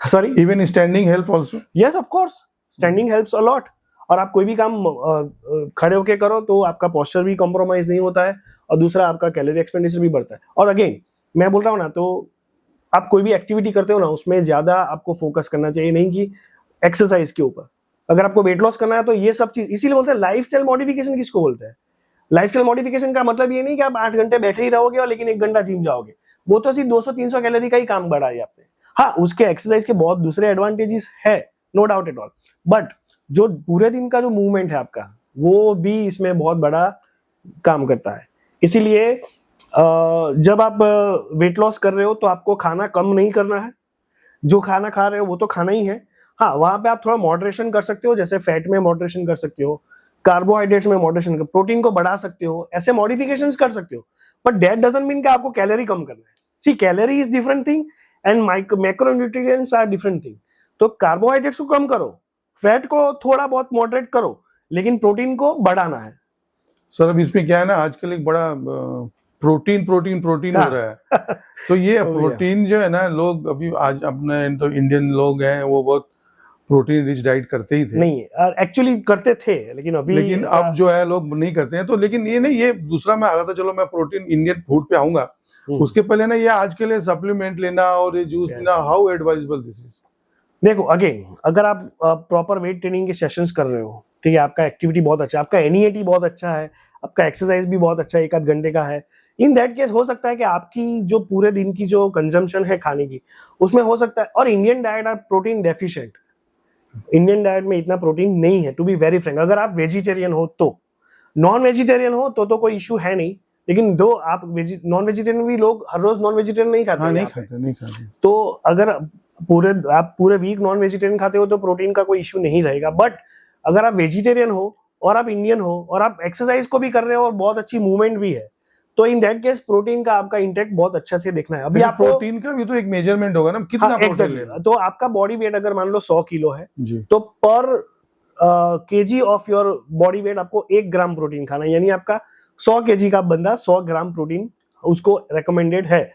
sorry even standing help also. Yes of course, standing helps a lot. और आप कोई भी काम खड़े होके करो तो आपका पोस्चर भी कॉम्प्रोमाइज नहीं होता है, और दूसरा आपका कैलोरी एक्सपेंडिचर भी बढ़ता है। और अगेन मैं बोल रहा हूँ ना, तो आप कोई भी एक्टिविटी करते हो ना उसमें ज्यादा आपको फोकस करना चाहिए, नहीं कि एक्सरसाइज के ऊपर। अगर आपको वेट लॉस करना है तो ये सब चीज, इसीलिए बोलते हैं लाइफस्टाइल मॉडिफिकेशन किसको बोलते हैं। लाइफस्टाइल मॉडिफिकेशन का मतलब ये नहीं कि आप 8 घंटे बैठे ही रहोगे और लेकिन 1 घंटा जिम जाओगे, वो तो सिर्फ 200-300 कैलोरी का ही काम बढ़ाया आपने। हाँ, उसके एक्सरसाइज के बहुत दूसरे एडवांटेजेस है, no doubt at all, but जो पूरे दिन का जो मूवमेंट है आपका वो भी इसमें बहुत बड़ा काम करता है। इसीलिए जब आप वेट लॉस कर रहे हो तो आपको खाना कम नहीं करना है, जो खाना खा रहे हो वो तो खाना ही है। हाँ, वहां पे आप थोड़ा मॉडरेशन कर सकते हो, जैसे फैट में मॉडरेशन कर सकते हो, कार्बोहाइड्रेट्स में मॉडरेशन कर, प्रोटीन को बढ़ा सकते हो, ऐसे मॉडिफिकेशंस कर सकते हो, बट दैट डजंट मीन कि आपको कैलोरी कम करना है। See, calorie is different thing and macronutrients are different thing. तो कार्बोहाइड्रेट्स को कम करो, फैट को थोड़ा बहुत मॉडरेट करो, लेकिन प्रोटीन को बढ़ाना है। सर अब इसमें क्या है ना, आजकल एक बड़ा प्रोटीन हो रहा है। तो ये प्रोटीन जो है ना, लोग अभी आज अपने तो इंडियन लोग हैं वो बहुत प्रोटीन रिच डाइट करते ही थे। नहीं, एक्चुअली करते थे, लेकिन अब जो है लोग नहीं करते हैं। तो लेकिन ये नहीं, ये दूसरा मैं आ रहा था, चलो मैं प्रोटीन इंडियन फूड पे आऊंगा, उसके पहले ना ये आज के लिए सप्लीमेंट लेना और ये जूस पीना, हाउ एडवाइजेबल दिस इज? देखो अगेन, अगर आप प्रॉपर वेट ट्रेनिंग के सेशंस कर रहे हो, ठीक है, आपका एक्टिविटी बहुत अच्छा है, आपका NEAT बहुत अच्छा है, आपका एक्सरसाइज भी बहुत अच्छा है, 1 आध घंटे का है, इन दैट केस हो सकता है कि आपकी जो पूरे दिन की जो कंजम्पशन है खाने की उसमें हो सकता है। और Indian diet are protein deficient, Indian diet में इतना प्रोटीन नहीं है, टू बी वेरी फ्रैंक। अगर आप वेजिटेरियन हो तो, नॉन वेजिटेरियन हो तो कोई इशू है नहीं, लेकिन दो आप नॉन वेजिटेरियन भी लोग हर रोज नॉन वेजिटेरियन नहीं खाते। हाँ, नहीं खाते। तो अगर आप पूरे वीक नॉन वेजिटेरियन खाते हो तो प्रोटीन का कोई इशू नहीं रहेगा। बट अगर आप वेजिटेरियन हो और आप इंडियन हो और आप एक्सरसाइज को भी कर रहे हो और बहुत अच्छी मूवमेंट भी है, तो इन दैट केस प्रोटीन का आपका इंटेक बहुत अच्छा से देखना है। अभी आप प्रोटीन का भी तो एक मेजरमेंट होगा ना, कितना प्रोटीन लेना। तो आपका बॉडी वेट अगर मान लो 100 किलो है जी, तो पर KG of your body weight आपको 1 ग्राम प्रोटीन खाना है। यानी आपका 100 केजी का बंदा 100 ग्राम प्रोटीन उसको रेकमेंडेड है।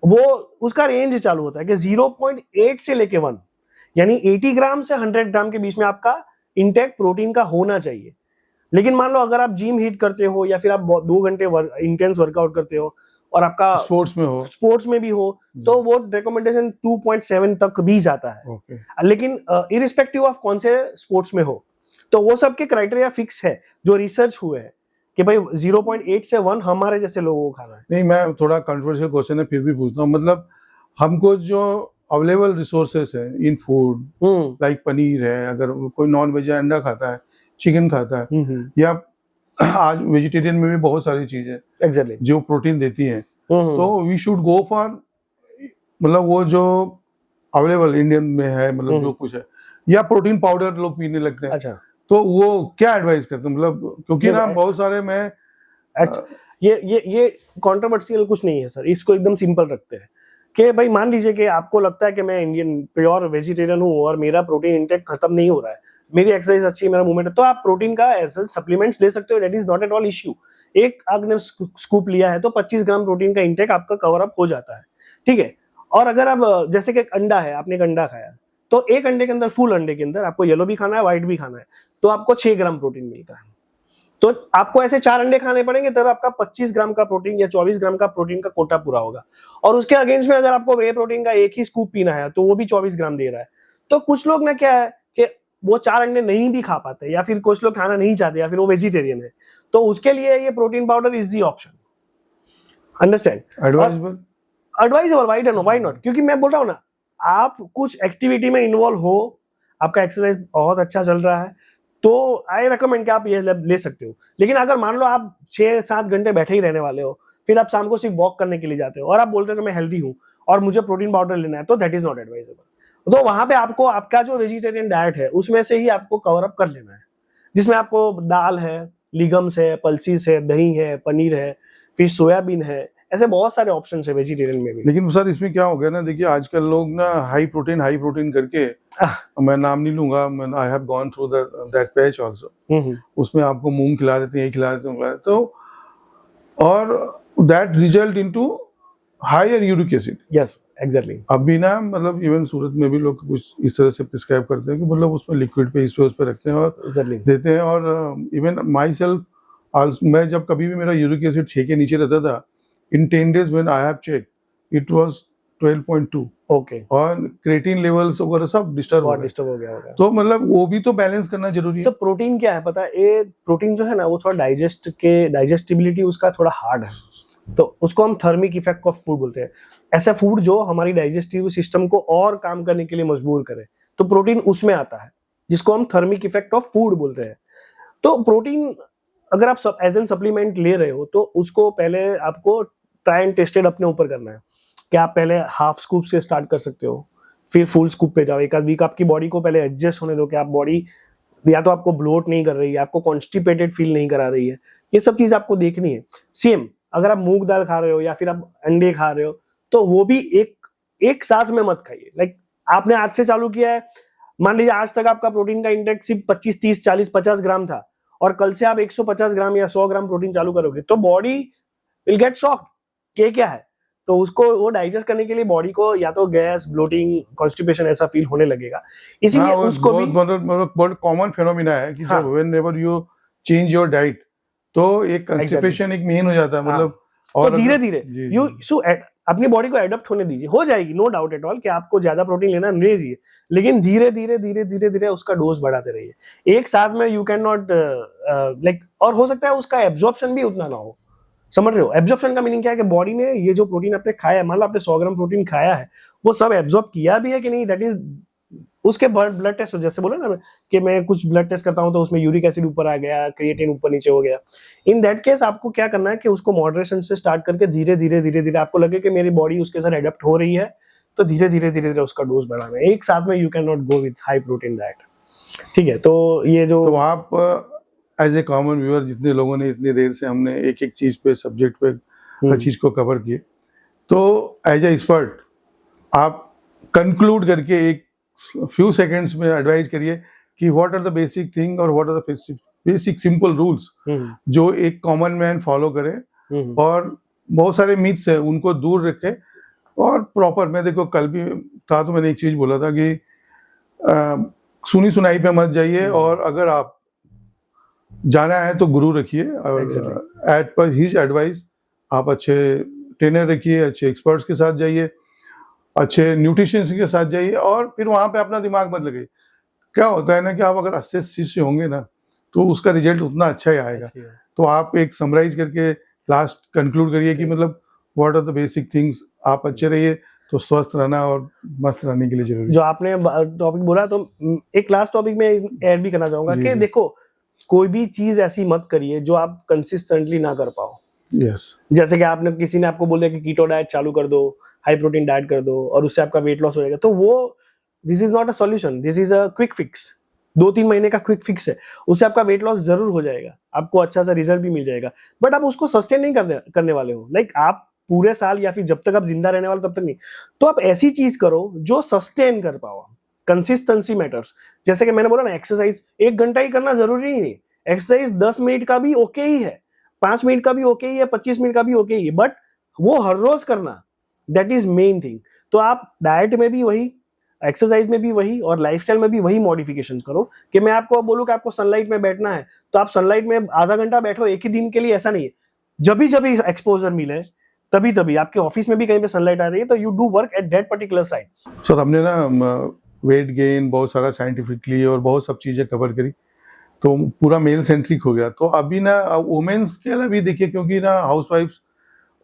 वो उसका रेंज चालू होता है कि 0.8 से लेके 1, यानी 80 ग्राम से 100 ग्राम के बीच में आपका इंटेक प्रोटीन का होना चाहिए। लेकिन मान लो अगर आप जिम हिट करते हो या फिर आप 2 घंटे इंटेंस वर्कआउट करते हो और आपका स्पोर्ट्स में भी हो तो वो रिकमेंडेशन 2.7 तक भी जाता है। लेकिन इरिस्पेक्टिव ऑफ कौन से स्पोर्ट्स में हो, तो वो सब के क्राइटेरिया फिक्स है जो रिसर्च हुए हैं कि भाई 0.8 से 1 हमारे जैसे लोगों को खाना है। नहीं, मैं थोड़ा कंट्रोवर्शियल क्वेश्चन है फिर भी पूछता हूँ, मतलब हमको जो अवेलेबल रिसोर्सेस है इन फूड, लाइक पनीर है, अगर कोई नॉन वेज अंडा खाता है, चिकन खाता है, या आज वेजिटेरियन में भी बहुत सारी चीजें एग्जैक्टली जो प्रोटीन देती हैं, तो वी शुड गो फॉर, मतलब वो जो अवेलेबल इंडियन में है, मतलब जो कुछ है, या प्रोटीन पाउडर लोग पीने लगते हैं। अच्छा, तो वो क्या एडवाइस करते हैं, मतलब क्योंकि ना बहुत सारे में ये कंट्रोवर्शियल कुछ नहीं है सर, इसको एकदम सिंपल रखते हैं कि भाई मान लीजिए कि आपको लगता है कि मैं इंडियन प्योर वेजिटेरियन हूँ और मेरा प्रोटीन इंटेक खत्म नहीं हो रहा है, मेरी एक्सरसाइज अच्छी है, मेरा मूवमेंट है, तो आप प्रोटीन का ऐसे सप्लीमेंट्स ले सकते हो, that is not at all issue. एक आपने स्कूप लिया है तो 25 ग्राम प्रोटीन का इंटेक आपका कवर अप हो जाता है, ठीक है। और अगर आप जैसे कि अंडा है, आपने एक अंडा खाया तो एक अंडे के अंदर, फुल अंडे के अंदर आपको येलो भी खाना है, व्हाइट भी खाना है, तो आपको 6 ग्राम प्रोटीन मिलता है। तो आपको ऐसे 4 अंडे खाने पड़ेंगे, तब आपका 25 ग्राम का प्रोटीन या 24 ग्राम का प्रोटीन का कोटा पूरा होगा। और उसके अगेंस्ट में अगर आपको वे प्रोटीन का एक ही स्कूप पीना है तो वो भी 24 ग्राम दे रहा है। तो कुछ लोग ना क्या है कि वो 4 अंडे नहीं भी खा पाते, या फिर कुछ लोग खाना नहीं चाहते, या फिर वो वेजिटेरियन है, तो उसके लिए ये protein powder is the option. Understand? Advisable, why not? क्योंकि मैं बोल रहा हूँ ना, आप कुछ एक्टिविटी में इन्वॉल्व हो, आपका एक्सरसाइज बहुत अच्छा चल रहा है, तो आई रिकमेंड कि आप ये ले सकते हो। लेकिन अगर मान लो आप 6-7 घंटे बैठे ही रहने वाले हो, फिर आप शाम को सिर्फ वॉक करने के लिए जाते हो और आप बोलते हो कि मैं हेल्दी हूँ और मुझे प्रोटीन पाउडर लेना है, तो दैट इज नॉट एडवाइजेबल। तो वहां पे आपको आपका जो वेजिटेरियन डाइट है उसमें से ही आपको कवर अप कर लेना है, जिसमें आपको दाल है, लिगम्स है, पल्सीज है, दही है, पनीर है, फिर सोयाबीन है, ऐसे बहुत सारे ऑप्शन है वेजिटेरियन में भी। लेकिन सर इसमें क्या हो गया ना, देखिए आजकल लोग ना हाई प्रोटीन करके, मैं नाम नहीं लूंगा, I have gone through that patch also, उसमें आपको मूंग खिला देते हैं, ये खिला देते हैं, तो और that result into higher uric acid. Yes exactly. अभी ना मतलब इवन सूरत में भी लोग कुछ इस तरह से प्रिस्क्राइब करते हैं कि मतलब उसमें लिक्विड पे इस पे उस पे रखते हैं और देते हैं। और इवन माई सेल्फ, मैं जब कभी भी मेरा यूरिक एसिड 6 के नीचे रहता था, in 10 days when I have checked it was 12.2। Okay. और क्रेटिन लेवल्स वगैरह सब डिस्टर्ब हो गया होगा। तो मतलब वो भी तो बैलेंस करना जरूरी है। सब प्रोटीन क्या है पता है, ये प्रोटीन जो है ना वो थोड़ा डाइजेस्टिबिलिटी उसका थोड़ा हार्ड है, तो उसको हम थर्मिक इफेक्ट ऑफ फूड बोलते हैं। ऐसा फूड जो हमारी डाइजेस्टिव सिस्टम को और काम करने के लिए मजबूर करे, तो प्रोटीन उसमें आता है, जिसको हम थर्मिक इफेक्ट ऑफ फूड बोलते हैं। तो प्रोटीन अगर आप सब एज एन सप्लीमेंट ले रहे हो तो उसको पहले आपको ट्राई एंड टेस्टेड अपने ऊपर करना है कि आप पहले हाफ स्कूप से स्टार्ट कर सकते हो, फिर फुल स्कूप पे जाओ। एक आध वीक आपकी बॉडी को पहले एडजस्ट होने दो कि आप बॉडी या तो आपको ब्लोट नहीं कर रही है, आपको कॉन्स्टिपेटेड फील नहीं करा रही है, ये सब चीज आपको देखनी है। सेम अगर आप मूंग दाल खा रहे हो या फिर आप अंडे खा रहे हो, तो वो भी एक साथ में मत खाइए। लाइक आपने आज से चालू किया है, मान लीजिए आज तक आपका प्रोटीन का इंटेक सिर्फ 25, 30, 40, 50 ग्राम था, और कल से आप 150 ग्राम या 100 ग्राम प्रोटीन चालू करोगे, तो बॉडी विल गेट शॉक्ड कि क्या है। तो उसको वो डाइजेस्ट करने के लिए बॉडी को या तो गैस, ब्लोटिंग, कॉन्स्टिपेशन ऐसा फील होने लगेगा। इसीलिए उसको भी बहुत कॉमन फेनोमेना है कि जब whenever you change your diet, तो एक कॉन्स्टिपेशन एक मेन हो जाता है, मतलब और धीरे धीरे यू अपनी बॉडी को एडप्ट होने दीजिए, हो जाएगी, नो डाउट एट ऑल कि आपको ज्यादा प्रोटीन लेना नहीं चाहिए, लेकिन धीरे धीरे उसका डोज बढ़ाते रहिए। एक साथ में यू कैन नॉट लाइक, और हो सकता है उसका एब्जॉर्प्शन भी उतना ना हो, समझ रहे हो? एब्जॉर्प्शन का मीनिंग क्या है कि बॉडी ने ये जो प्रोटीन आपने खाया है, मान लो आपने 100 ग्राम प्रोटीन खाया है, वो सब एब्जॉर्ब किया भी है कि नहीं, दैट इज उसके ब्लड टेस्ट, जैसे बोला ना कि मैं कुछ ब्लड टेस्ट करता हूं तो उसमें यूरिक एसिड ऊपर आ गया, क्रिएटिन ऊपर नीचे हो गया। इन दैट केस आपको क्या करना है कि उसको मॉडरेशन से स्टार्ट करके धीरे धीरे आपको लगे कि मेरी बॉडी उसके साथ एडप्ट हो रही है, तो धीरे धीरे उसका डोज बढ़ाना है। एक साथ में you can not go with high protein diet, ठीक है? तो ये जो तो आप एज ए कॉमन व्यूअर, जितने लोगों ने इतनी देर से हमने एक एक चीज पे, सब्जेक्ट पे हर चीज को कवर किए, तो एज ए एक्सपर्ट आप कंक्लूड करके एक फ्यू सेकंड्स में एडवाइस करिए कि what are the basic thing और what are the basic simple rules जो एक कॉमन मैन फॉलो करे, और बहुत सारे मिथ्स है उनको दूर रखे, और प्रॉपर, मैं देखो कल भी था तो मैंने एक चीज बोला था कि सुनी सुनाई पे मत जाइए, और अगर आप जाना है तो गुरु रखिए, एट पर हिज एडवाइस आप अच्छे ट्रेनर रखिए, अच्छे एक्सपर्ट्स के साथ जाइए, अच्छे न्यूट्रिशनिस्ट के साथ जाइए, और फिर वहां पे अपना दिमाग मत लगाइए। क्या होता है ना कि आप अगर 80 शिष्य होंगे ना, तो उसका रिजल्ट उतना अच्छा ही आएगा। तो आप एक समराइज करके लास्ट कंक्लूड करिए कि मतलब what are the basic things, आप अच्छे रहिए तो स्वस्थ रहना और मस्त रहने के लिए जरूरी। जो आपने टॉपिक बोला, तो एक लास्ट टॉपिक में ऐड भी करना चाहूंगा कि देखो, कोई भी चीज ऐसी मत करिए जो आप कंसिस्टेंटली ना कर पाओ। जैसे कि आपने, किसी ने आपको बोल दिया कि कीटो डाइट चालू कर दो, हाई प्रोटीन डाइट कर दो और उससे आपका वेट लॉस हो जाएगा, तो वो this is not a solution, this is a quick fix. 2-3 महीने का क्विक फिक्स है, उससे आपका वेट लॉस जरूर हो जाएगा, आपको अच्छा सा रिजल्ट भी मिल जाएगा, बट आप उसको सस्टेन नहीं करने वाले हो। लाइक आप पूरे साल या फिर जब तक आप जिंदा रहने वाले तब तक नहीं, तो आप ऐसी चीज करो जो सस्टेन कर पाओ। Consistency matters. जैसे कि मैंने बोला ना, एक्सरसाइज 1 घंटा ही करना जरूरी नहीं, एक्सरसाइज 10 मिनट का भी ओके ही है, 5 मिनट का भी ओके ही है, 25 मिनट का भी ओके ही है, बट वो हर रोज करना, दैट इज मेन थिंग। तो आप डाइट में भी वही, एक्सरसाइज में भी वही और लाइफस्टाइल में भी वही मॉडिफिकेशन करो कि मैं आपको बोलूं कि आपको सनलाइट में बैठना है तो आप सनलाइट में आधा घंटा बैठो एक ही दिन के लिए, ऐसा नहीं है। जब भी एक्सपोजर मिले तभी आपके ऑफिस में भी कहीं पे सनलाइट आ रही है तो you do work at that particular side. Sir हमने ना वेट गेन बहुत सारा साइंटिफिकली और बहुत सब चीजें कवर करी, तो पूरा मेल सेंट्रिक हो गया। तो अभी ना वुमेन्स के लिए भी देखिए, क्योंकि ना हाउसवाइफ्स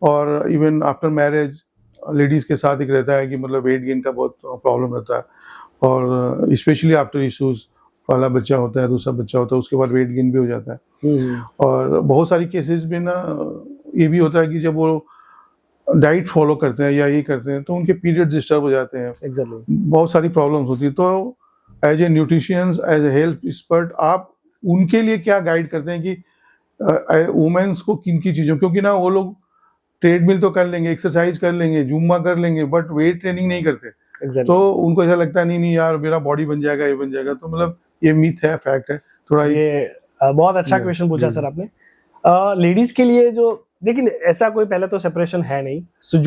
और इवन आफ्टर मैरिज लेडीज के साथ एक रहता है कि मतलब वेट गेन का बहुत प्रॉब्लम रहता है, और स्पेशली आफ्टर इश्यूज, पहला बच्चा होता है, दूसरा बच्चा होता है, उसके बाद वेट गेन भी हो जाता है। और बहुत सारी केसेस में ना ये भी होता है कि जब वो डाइट फॉलो करते हैं या ये करते हैं तो उनके पीरियड डिस्टर्ब हो जाते हैं। Exactly. बहुत सारी प्रॉब्लम्स होती है। तो as a nutritionists, as a health expert, आप उनके लिए क्या गाइड करते हैं कि वुमेन्स को किन की चीज़ों, क्योंकि ना वो लोग ट्रेडमिल तो कर लेंगे, एक्सरसाइज कर लेंगे, जुम्मा कर लेंगे, बट वेट ट्रेनिंग नहीं करते। Exactly. तो उनको ऐसा लगता है नहीं यार मेरा बॉडी बन जाएगा, ये बन जाएगा। तो मतलब ये मिथ है, फैक्ट है थोड़ा। ये बहुत अच्छा क्वेश्चन पूछा सर आपने। लेडीज के लिए जो, लेकिन ऐसा कोई पहले तो सेपरेशन है नहीं, सो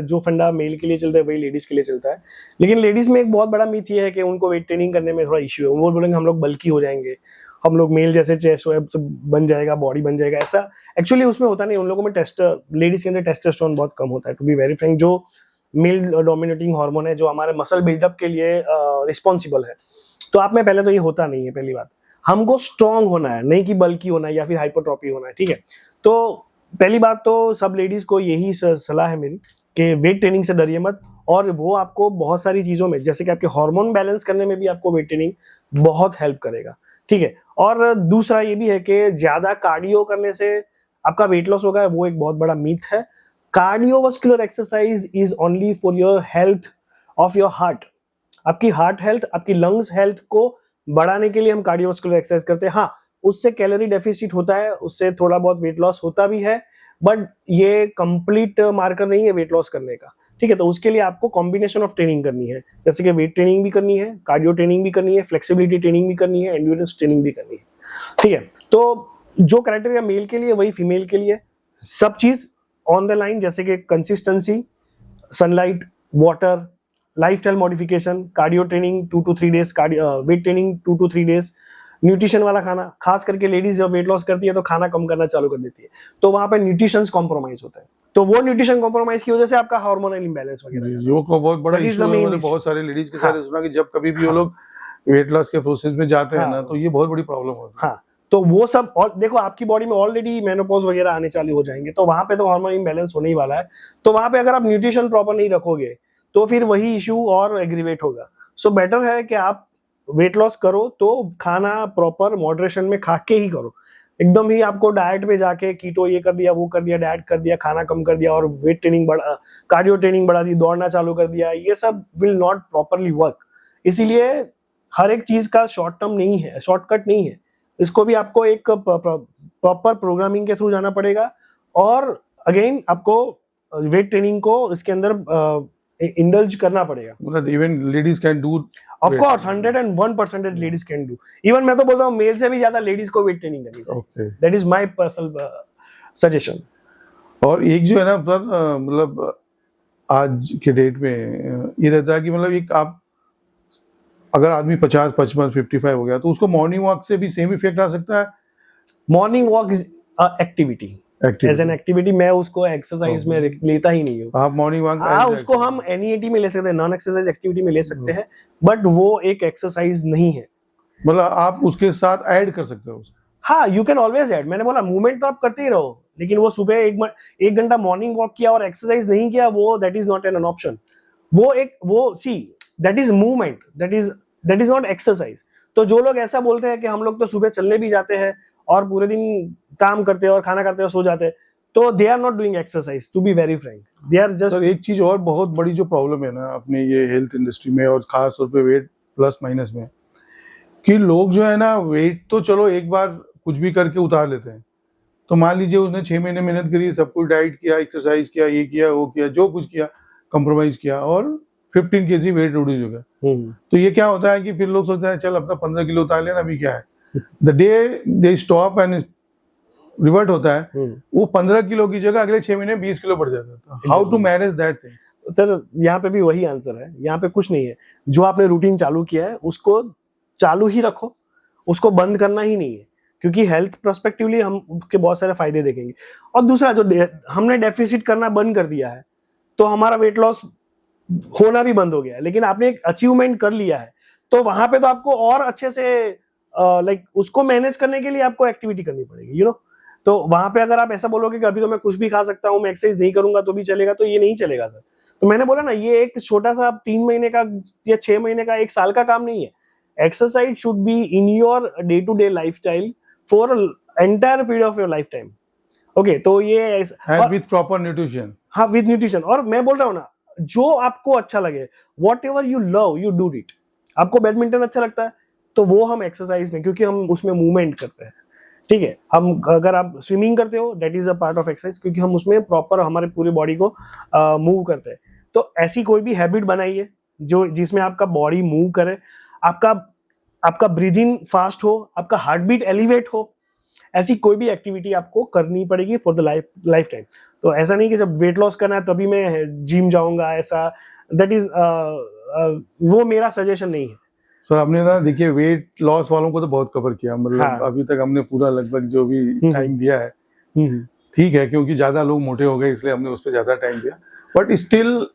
जो फंडा मेल के लिए चलता है वही लेडीज के लिए चलता है। लेकिन लेडीज में एक बहुत बड़ा मिथ ये है कि उनको वेट ट्रेनिंग करने में थोड़ा इश्यू है। वो बोलेंगे हम लोग बल्की हो जाएंगे, हम लोग मेल जैसे चेस्ट बन जाएगा, बॉडी बन जाएगा। ऐसा एक्चुअली उसमें होता नहीं। उन लोगों में लेडीज के अंदर टेस्टोस्टेरोन बहुत कम होता है, टू बी वेरी फ्रैंक। जो मेल डोमिनेटिंग हार्मोन है, जो हमारे मसल बिल्डअप के लिए रिस्पॉन्सिबल है, तो आप में पहले तो ये होता नहीं है। पहली बात, हमको स्ट्रांग होना है, नहीं कि बल्की होना है या फिर हाइपरट्रॉफी होना है, ठीक है। तो पहली बात तो सब लेडीज को यही सलाह है मेरी कि वेट ट्रेनिंग से डरिए मत, और वो आपको बहुत सारी चीजों में, जैसे कि आपके हार्मोन बैलेंस करने में भी आपको वेट ट्रेनिंग बहुत हेल्प करेगा, ठीक है। और दूसरा ये भी है कि ज्यादा कार्डियो करने से आपका वेट लॉस होगा, वो एक बहुत बड़ा मीथ है। Cardiovascular exercise is only for your health of your heart. आपकी हार्ट हेल्थ, आपकी लंग्स हेल्थ को बढ़ाने के लिए हम कार्डियोवास्कुलर एक्सरसाइज करते हैं। हाँ, उससे कैलोरी डेफिसिट होता है, उससे थोड़ा बहुत वेट लॉस होता भी है, बट ये कंप्लीट मार्कर नहीं है वेट लॉस करने का, ठीक है। तो उसके लिए आपको कॉम्बिनेशन ऑफ ट्रेनिंग करनी है, जैसे कि वेट ट्रेनिंग भी करनी है, कार्डियो ट्रेनिंग भी करनी है, फ्लेक्सिबिलिटी ट्रेनिंग भी करनी है, एंड्योरेंस ट्रेनिंग भी करनी है, ठीक है। तो जो क्राइटेरिया मेल के लिए वही फीमेल के लिए, सब चीज ऑन द लाइन, जैसे कि consistency, sunlight, water, lifestyle modification, cardio training 2 to 3 days, weight training 2 to 3 days, nutrition वाला खाना। खास करके लेडीज जब वेट लॉस करती है तो खाना कम करना चालू कर देती है, तो वहां पे न्यूट्रिशन कॉम्प्रोमाइज होता है। तो वो न्यूट्रिशन कॉम्प्रोमाइज की वजह से आपका हार्मोनल इंबैलेंस वगैरह जो को बहुत बड़ा इशू है। मैंने बहुत सारे लेडीज के साथ सुना कि जब कभी भी वो लोग वेट लॉस के प्रोसेस में जाते हैं ना, तो ये बहुत बड़ी प्रॉब्लम होती है। हाँ, तो वो सब, और देखो आपकी बॉडी में ऑलरेडी मेनोपॉज वगैरह आने चालू हो जाएंगे, तो वहां पे तो हार्मोन इंबैलेंस होने ही वाला है। तो वहां पे अगर आप न्यूट्रिशन प्रॉपर नहीं रखोगे तो फिर वही इशू और एग्रीवेट होगा। सो बेटर है कि आप वेट लॉस करो तो खाना प्रॉपर मॉडरेशन में खा के ही करो। एकदम ही आपको डाइट पे जाके कीटो ये कर दिया, वो कर दिया, डाइट कर दिया, खाना कम कर दिया और वेट ट्रेनिंग बढ़ा, कार्डियो ट्रेनिंग बढ़ा दी, दौड़ना चालू कर दिया, ये सब विल नॉट प्रॉपरली वर्क। इसीलिए हर एक चीज का शॉर्ट टर्म नहीं है, शॉर्टकट नहीं है। इसको भी आपको एक प्रॉपर प्रोग्रामिंग के थ्रू जाना पड़ेगा। और अगेन आपको वेट ट्रेनिंग को इसके अंदर इंडल्ज करना पड़ेगा। मतलब even ladies can do, of course 101% ladies can do. Even मैं तो बोलता हूँ मेल से भी ज्यादा लेडीज को वेट ट्रेनिंग करनी चाहिए। That is my personal suggestion. और एक जो है ना मतलब आज के डेट में ये रहता है कि मतलब एक आप अगर आदमी 50, 55, 55 हो गया तो उसको मॉर्निंग वॉक से भी सेम इफेक्ट आ सकता है। Morning walk is activity, as an activity. मैं उसको एक्सरसाइज में लेता ही नहीं हूँ। आप मॉर्निंग वॉक उसको हम NEAT में ले सकते हैं, नॉन एक्सरसाइज एक्टिविटी में ले सकते हैं, बट वो एक एक्सरसाइज नहीं है। मतलब आप उसके साथ ऐड कर सकते हो। हाँ, यू कैन ऑलवेज ऐड। मैंने बोला मूवमेंट तो आप करते ही रहो, लेकिन वो सुबह 1 घंटा मॉर्निंग वॉक किया और एक्सरसाइज नहीं किया, वो that is not an option. वो see that is movement, that is not exercise. तो जो लोग ऐसा बोलते हैं कि हम लोग तो सुबह चलने भी जाते हैं और पूरे दिन काम करते हैं और खाना खाते हैं और सो जाते हैं, तो they are not doing exercise, to be very frank, they are just. एक चीज और बहुत बड़ी जो प्रॉब्लम है ना अपने ये हेल्थ इंडस्ट्री में और खास तौर पे वेट प्लस माइनस में, कि लोग जो है ना वेट तो चलो एक बार कुछ भी करके उतार लेते हैं। तो मान लीजिए उसने 6 महीने मेहनत करी, सब कुछ डाइट किया, एक्सरसाइज किया, ये किया, वो किया, जो कुछ किया, कंप्रोमाइज किया और 15 kg वेट रिड्यूस हो गया। तो ये क्या होता है कि फिर लोग सोचते हैं चल अपना 15 किलो उतार लेना, अभी क्या है। The day they stop and revert होता है, वो 15 किलो की जगह अगले 6 महीने 20 किलो बढ़ जाता था। How to manage that things? Sir यहाँ पे भी वही आंसर है, यहाँ पे कुछ नहीं है। जो आपने रूटीन चालू किया है उसको चालू ही रखो, उसको बंद करना ही नहीं है, क्योंकि हेल्थ पर्सपेक्टिवली हम उसके बहुत सारे फायदे देखेंगे। और दूसरा, जो हमने डेफिसिट करना बंद कर दिया है तो हमारा वेट लॉस होना भी बंद हो गया है, लेकिन आपने एक अचीवमेंट कर लिया है तो वहां पे तो आपको और अच्छे से लाइक उसको मैनेज करने के लिए आपको एक्टिविटी करनी पड़ेगी, यू नो। तो वहां पे अगर आप ऐसा बोलोगे कि अभी तो मैं कुछ भी खा सकता हूँ, मैं एक्सरसाइज नहीं करूंगा तो भी चलेगा, तो ये नहीं चलेगा सर। तो मैंने बोला ना, ये एक छोटा सा 3 महीने का या 6 महीने का 1 साल का काम नहीं है। Exercise should be in your day to day lifestyle for entire period of your life time. Okay, तो ये विद प्रॉपर न्यूट्रिशन। हाँ, विद न्यूट्रिशन। और मैं बोल रहा हूँ ना, जो आपको अच्छा लगे, what ever you love you do it. आपको बैडमिंटन अच्छा लगता है तो वो हम एक्सरसाइज में, क्योंकि हम उसमें मूवमेंट करते हैं, ठीक है। हम अगर आप स्विमिंग करते हो, that is a part of exercise, क्योंकि हम उसमें प्रॉपर हमारे पूरी बॉडी को मूव करते हैं। तो ऐसी कोई भी हैबिट बनाइए जो जिसमें आपका बॉडी मूव करे, आपका ब्रीदिंग फास्ट हो, आपका हार्ट बीट एलिवेट हो। ऐसी कोई भी एक्टिविटी आपको करनी पड़ेगी फॉर द लाइफ टाइम। तो ऐसा नहीं कि जब वेट लॉस करना है तभी मैं जिम जाऊंगा, ऐसा दैट इज वो मेरा सजेशन नहीं है। सर आपने ना देखिए, वेट लॉस वालों को तो बहुत कवर किया, मतलब हाँ। अभी तक हमने पूरा लगभग जो भी टाइम दिया है, ठीक है, क्योंकि ज्यादा लोग मोटे हो गए इसलिए हमने उस पर ज्यादा टाइम दिया। But still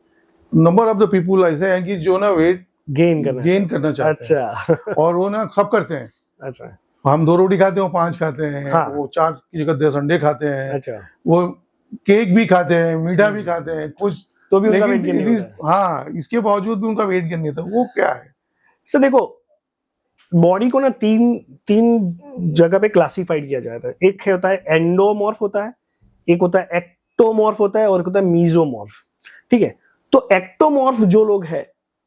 number of the people ऐसे हैं कि जो ना वेट गेन करना चाहते हैं। अच्छा। और वो ना सब करते हैं। अच्छा। हम 2 रोटी खाते हैं, वो 5 खाते हैं। हाँ। वो 4 की जगह 10 अंडे खाते हैं। अच्छा। वो केक भी खाते हैं, मीठा भी खाते हैं, कुछ तो भी उनका वेट गेन नहीं होता है। हाँ, इसके बावजूद भी उनका वेट गेन नहीं था। वो क्या है? सर देखो, बॉडी को ना तीन जगह पे क्लासिफाइड किया जाता है। एक होता है एंडोमॉर्फ होता है, एक होता है एक्टोमॉर्फ होता है, और एक होता है मीजोमॉर्फ, ठीक है। तो एक्टोमॉर्फ जो लोग हैं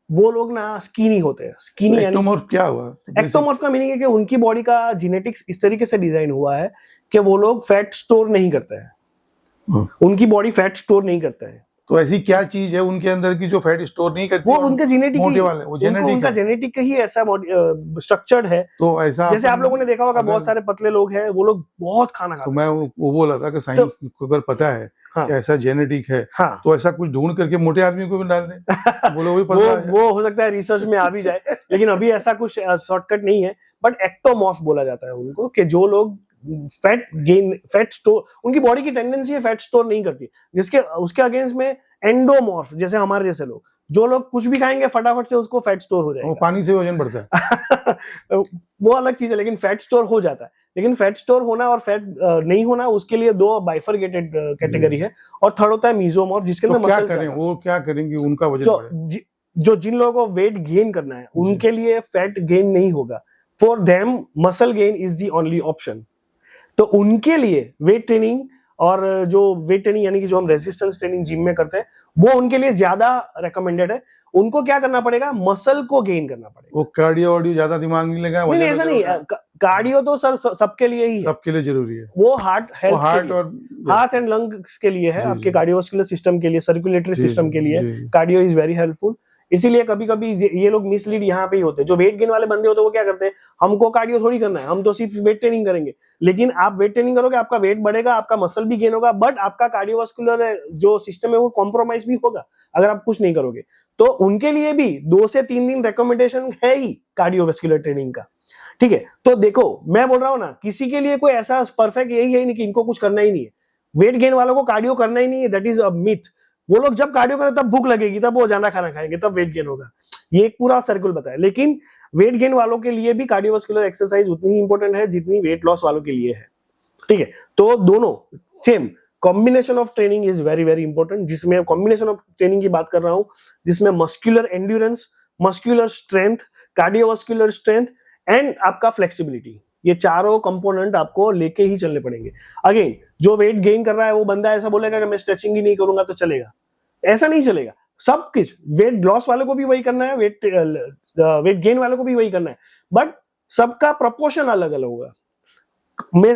वो लोग ना स्किनी होते हैं। स्किनी एक्टोमॉर्फ क्या हुआ? एक्टोमॉर्फ का मीनिंग है कि उनकी बॉडी का जेनेटिक्स इस तरीके से डिजाइन हुआ है कि वो लोग फैट स्टोर नहीं करते हैं। उनकी बॉडी फैट स्टोर नहीं करता है। तो ऐसी क्या चीज है उनके अंदर की जो फैट स्टोर नहीं करती? वो उनका जेनेटिक मोटे वाले, वो उनका जेनेटिक ही ऐसा स्ट्रक्चर्ड है। तो ऐसा जैसे आप लोगों ने देखा होगा, बहुत सारे पतले लोग हैं, वो लोग बहुत खाना खाते हैं। तो मैं वो बोला था कि साइंस को अगर पता है हाँ। कि ऐसा जेनेटिक है, हाँ। तो ऐसा कुछ ढूंढ करके मोटे आदमी को भी डाल दे। बोलो वो हो सकता है रिसर्च में आ भी जाए, लेकिन अभी ऐसा कुछ शॉर्टकट नहीं है। बट एक्टोमॉर्फ बोला जाता है उनको, कि जो लोग फैट स्टोर, उनकी बॉडी की टेंडेंसी है फैट स्टोर नहीं करती, जिसके उसके अगेंस्ट में एंडोमॉर्फ, जैसे हमारे जैसे लोग, जो लोग कुछ भी खाएंगे फटाफट से उसको फैट स्टोर हो जाएगा। वो पानी से वजन बढ़ता है। वो अलग चीज है, लेकिन फैट स्टोर हो जाता है। लेकिन फैट स्टोर होना और फैट नहीं होना, उसके लिए 2 बाइफरगेटेड कैटेगरी है। और थर्ड होता है मीजोमॉर्फ, जिसके अंदर क्या करें, वो क्या करेंगे उनका वजन बढ़े? जो जिन लोगों को वेट गेन करना है उनके लिए फैट गेन नहीं होगा। For them muscle gain is the only option. तो उनके लिए वेट ट्रेनिंग, और जो वेट ट्रेनिंग यानी कि जो हम रेजिस्टेंस ट्रेनिंग जिम में करते हैं, वो उनके लिए ज्यादा रेकमेंडेड है। उनको क्या करना पड़ेगा? मसल को गेन करना पड़ेगा। वो कार्डियो वार्डियो ज्यादा दिमाग नहीं लगा? नहीं, ऐसा नहीं। कार्डियो तो सर सबके लिए ही है, सबके लिए जरूरी है। वो हार्ट एंड लंग्स के लिए है, आपके कार्डियोवास्कुलर सिस्टम के लिए, सर्कुलेटरी सिस्टम के लिए कार्डियो इज वेरी हेल्पफुल। इसीलिए कभी कभी ये लोग मिसलीड यहाँ पे ही होते हैं। जो वेट गेन वाले बंदे होते हैं वो क्या करते हैं, हमको कार्डियो थोड़ी करना है, हम तो सिर्फ वेट ट्रेनिंग करेंगे। लेकिन आप वेट ट्रेनिंग करोगे, आपका वेट बढ़ेगा, आपका मसल भी गेन होगा, बट आपका कार्डियोवास्कुलर जो सिस्टम है वो कॉम्प्रोमाइज भी होगा अगर आप कुछ नहीं करोगे। तो उनके लिए भी 2 से 3 दिन रिकमेंडेशन है ही कार्डियोवास्कुलर ट्रेनिंग का, ठीक है। तो देखो, मैं बोल रहा हूँ ना, किसी के लिए कोई ऐसा परफेक्ट यही है नहीं कि इनको कुछ करना ही नहीं है। वेट गेन वालों को कार्डियो करना ही नहीं है, दैट इज अ मिथ। वो लोग जब कार्डियो करें तब भूख लगेगी, तब वो ज्यादा खाना खाएंगे, तब वेट गेन होगा। ये एक पूरा सर्कल बताया। लेकिन वेट गेन वालों के लिए भी कार्डियोवास्कुलर एक्सरसाइज उतनी ही इंपॉर्टेंट है जितनी वेट लॉस वालों के लिए है, ठीक है। तो दोनों same combination of training is very very important, जिसमें कॉम्बिनेशन ऑफ ट्रेनिंग की बात कर रहा हूं, जिसमें muscular endurance, muscular strength, cardiovascular strength and आपका फ्लेक्सिबिलिटी, ये चारों कंपोनेंट आपको लेके ही चलने पड़ेंगे। अगेन, जो वेट गेन कर रहा है वो बंदा ऐसा बोलेगा कि मैं स्ट्रेचिंग ही नहीं करूंगा तो चलेगा, ऐसा नहीं चलेगा। सब कुछ वेट लॉस वालों को भी वही करना है, वेट गेन वालों को भी वही करना है, बट सबका प्रोपोर्शन अलग अलग होगा।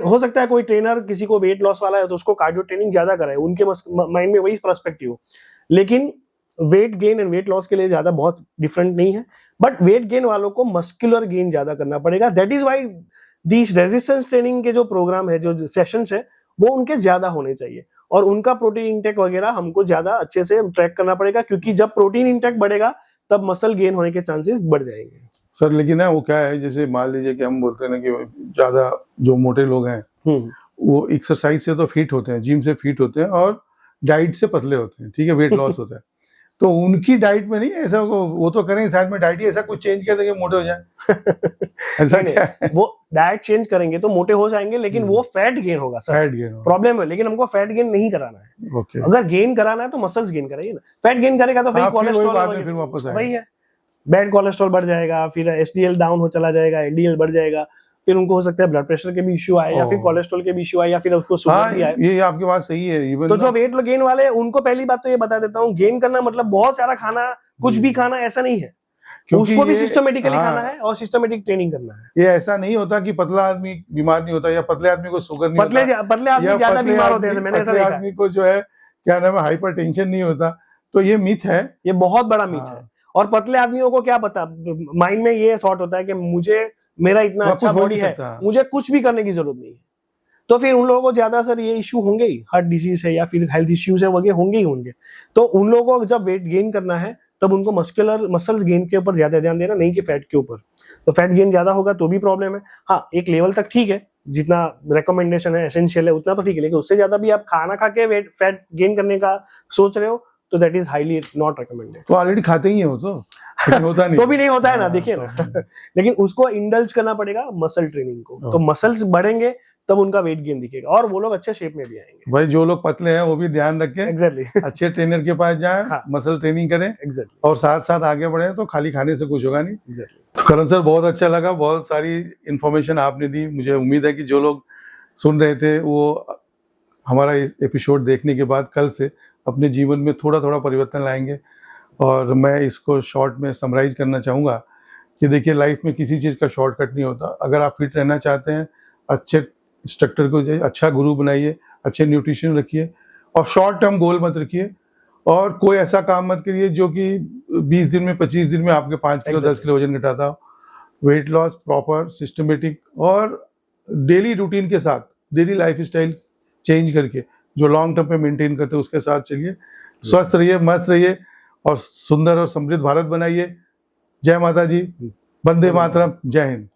हो सकता है कोई ट्रेनर किसी को वेट लॉस वाला है तो उसको कार्डियो ट्रेनिंग ज्यादा कराए, उनके माइंड में वही पर्सपेक्टिव, लेकिन weight gain and weight loss के लिए ज्यादा बहुत डिफरेंट नहीं है। बट वेट गेन वालों को मस्कुलर गेन ज्यादा करना पड़ेगा। That is why this resistance training के जो प्रोग्राम है, जो सेशंस है, वो उनके ज्यादा होने चाहिए, और उनका प्रोटीन इंटेक वगैरह हमको ज्यादा अच्छे से ट्रैक करना पड़ेगा, क्योंकि जब प्रोटीन इंटेक बढ़ेगा तब मसल गेन होने के चांसेस बढ़ जाएंगे। सर लेकिन ना वो क्या है, जैसे मान लीजिए कि हम बोलते हैं ना कि ज्यादा जो मोटे लोग हैं वो एक्सरसाइज से तो फिट होते हैं, जिम से फिट होते हैं और डाइट से पतले होते हैं, ठीक है, वेट लॉस होता है। तो उनकी डाइट में नहीं ऐसा, वो तो करेंगे शायद में डाइट ही ऐसा कुछ चेंज कर देंगे मोटे हो जाए ऐसा नहीं, क्या है? वो डाइट चेंज करेंगे तो मोटे हो जाएंगे, लेकिन वो फैट गेन होगा सर, फैट गेन प्रॉब्लम है। लेकिन हमको फैट गेन नहीं कराना है। ओके, अगर गेन कराना है तो मसल्स गेन कराइए ना। फैट गेन करेगा तो फिर कोलेस्ट्रॉल फिर वापस वही है, बैड कोलेस्ट्रॉल बढ़ जाएगा, फिर एचडीएल डाउन हो चला जाएगा, एलडीएल बढ़ जाएगा, फिर उनको हो सकता है ब्लड प्रेशर के भी इश्यू आए, या फिर कोलेस्ट्रॉल के भी इश्यू आए, या फिर उसको शुगर भी आए। ये आपकी बात सही है। इवन तो जो वेट गेन वाले हैं, उनको पहली बात तो ये बता देता हूँ, गेन करना मतलब बहुत सारा खाना, कुछ भी खाना ऐसा नहीं है, उसको भी सिस्टमेटिकली खाना है और सिस्टमेटिक ट्रेनिंग करना है। ये ऐसा नहीं होता कि पतला आदमी बीमार नहीं होता, या पतले आदमी को शुगर नहीं होता, पतले आदमी ज्यादा बीमार होते हैं, मैंने ऐसा देखा है। आदमी को जो है क्या नाम है, हाइपरटेंशन नहीं होता। तो ये मिथ है, ये बहुत बड़ा मिथ है। और पतले आदमियों को क्या पता, माइंड में ये थॉट होता है कि मुझे, मेरा इतना अच्छा बॉडी है, मुझे कुछ भी करने की जरूरत नहीं है। तो फिर उन लोगों को ज्यादा सर ये इश्यू होंगे ही, हार्ट डिजीज है या फिर हेल्थ इश्यूज है वगैरह होंगे ही होंगे। तो उन लोगों को जब वेट गेन करना है तब उनको मसल्स गेन के ऊपर ज्यादा ध्यान देना, नहीं कि फैट के ऊपर। तो फैट गेन ज्यादा होगा तो भी प्रॉब्लम है। हाँ, एक लेवल तक ठीक है, जितना रिकमेंडेशन है, एसेंशियल है, उतना तो ठीक है, लेकिन उससे ज्यादा भी आप खाना खा के फैट गेन करने का सोच रहे हो तो that is highly not recommended. तो ऑलरेडी खाते ही हो तो होता नहीं तो भी नहीं होता है ना, देखिए ना लेकिन उसको इंडल्ज करना पड़ेगा मसल ट्रेनिंग को, तो मसल्स बढ़ेंगे तब उनका वेट गेन दिखेगा और वो लोग अच्छे शेप में भी आएंगे। भाई जो लोग पतले हैं वो भी ध्यान रखें, एग्जैक्टली अच्छे ट्रेनर के पास जाएं, हाँ। मसल ट्रेनिंग करें, एग्जैक्टली, और साथ साथ आगे बढ़े। तो खाली खाने से कुछ होगा नहीं। एग्जैक्टली। करण सर बहुत अच्छा लगा, बहुत सारी इंफॉर्मेशन आपने दी। मुझे उम्मीद है कि जो लोग सुन रहे थे वो हमारा इस एपिसोड देखने के बाद कल से अपने जीवन में थोड़ा थोड़ा परिवर्तन लाएंगे। और मैं इसको शॉर्ट में समराइज करना चाहूँगा कि देखिए, लाइफ में किसी चीज़ का शॉर्टकट नहीं होता। अगर आप फिट रहना चाहते हैं, अच्छे इंस्ट्रक्टर को जाइए, अच्छा गुरु बनाइए, अच्छे न्यूट्रिशन रखिए, और शॉर्ट टर्म गोल मत रखिए, और कोई ऐसा काम मत करिए जो कि 20 दिन में 25 दिन में आपके 5 किलो 10 किलो वजन घटाता हो। वेट लॉस प्रॉपर, सिस्टमेटिक और डेली रूटीन के साथ, डेली लाइफ स्टाइल चेंज करके जो लॉन्ग टर्म पे मेंटेन करते हैं उसके साथ चलिए। स्वस्थ रहिए, मस्त रहिए, और सुंदर और समृद्ध भारत बनाइए। जय माता जी, वंदे मातरम, जय हिंद।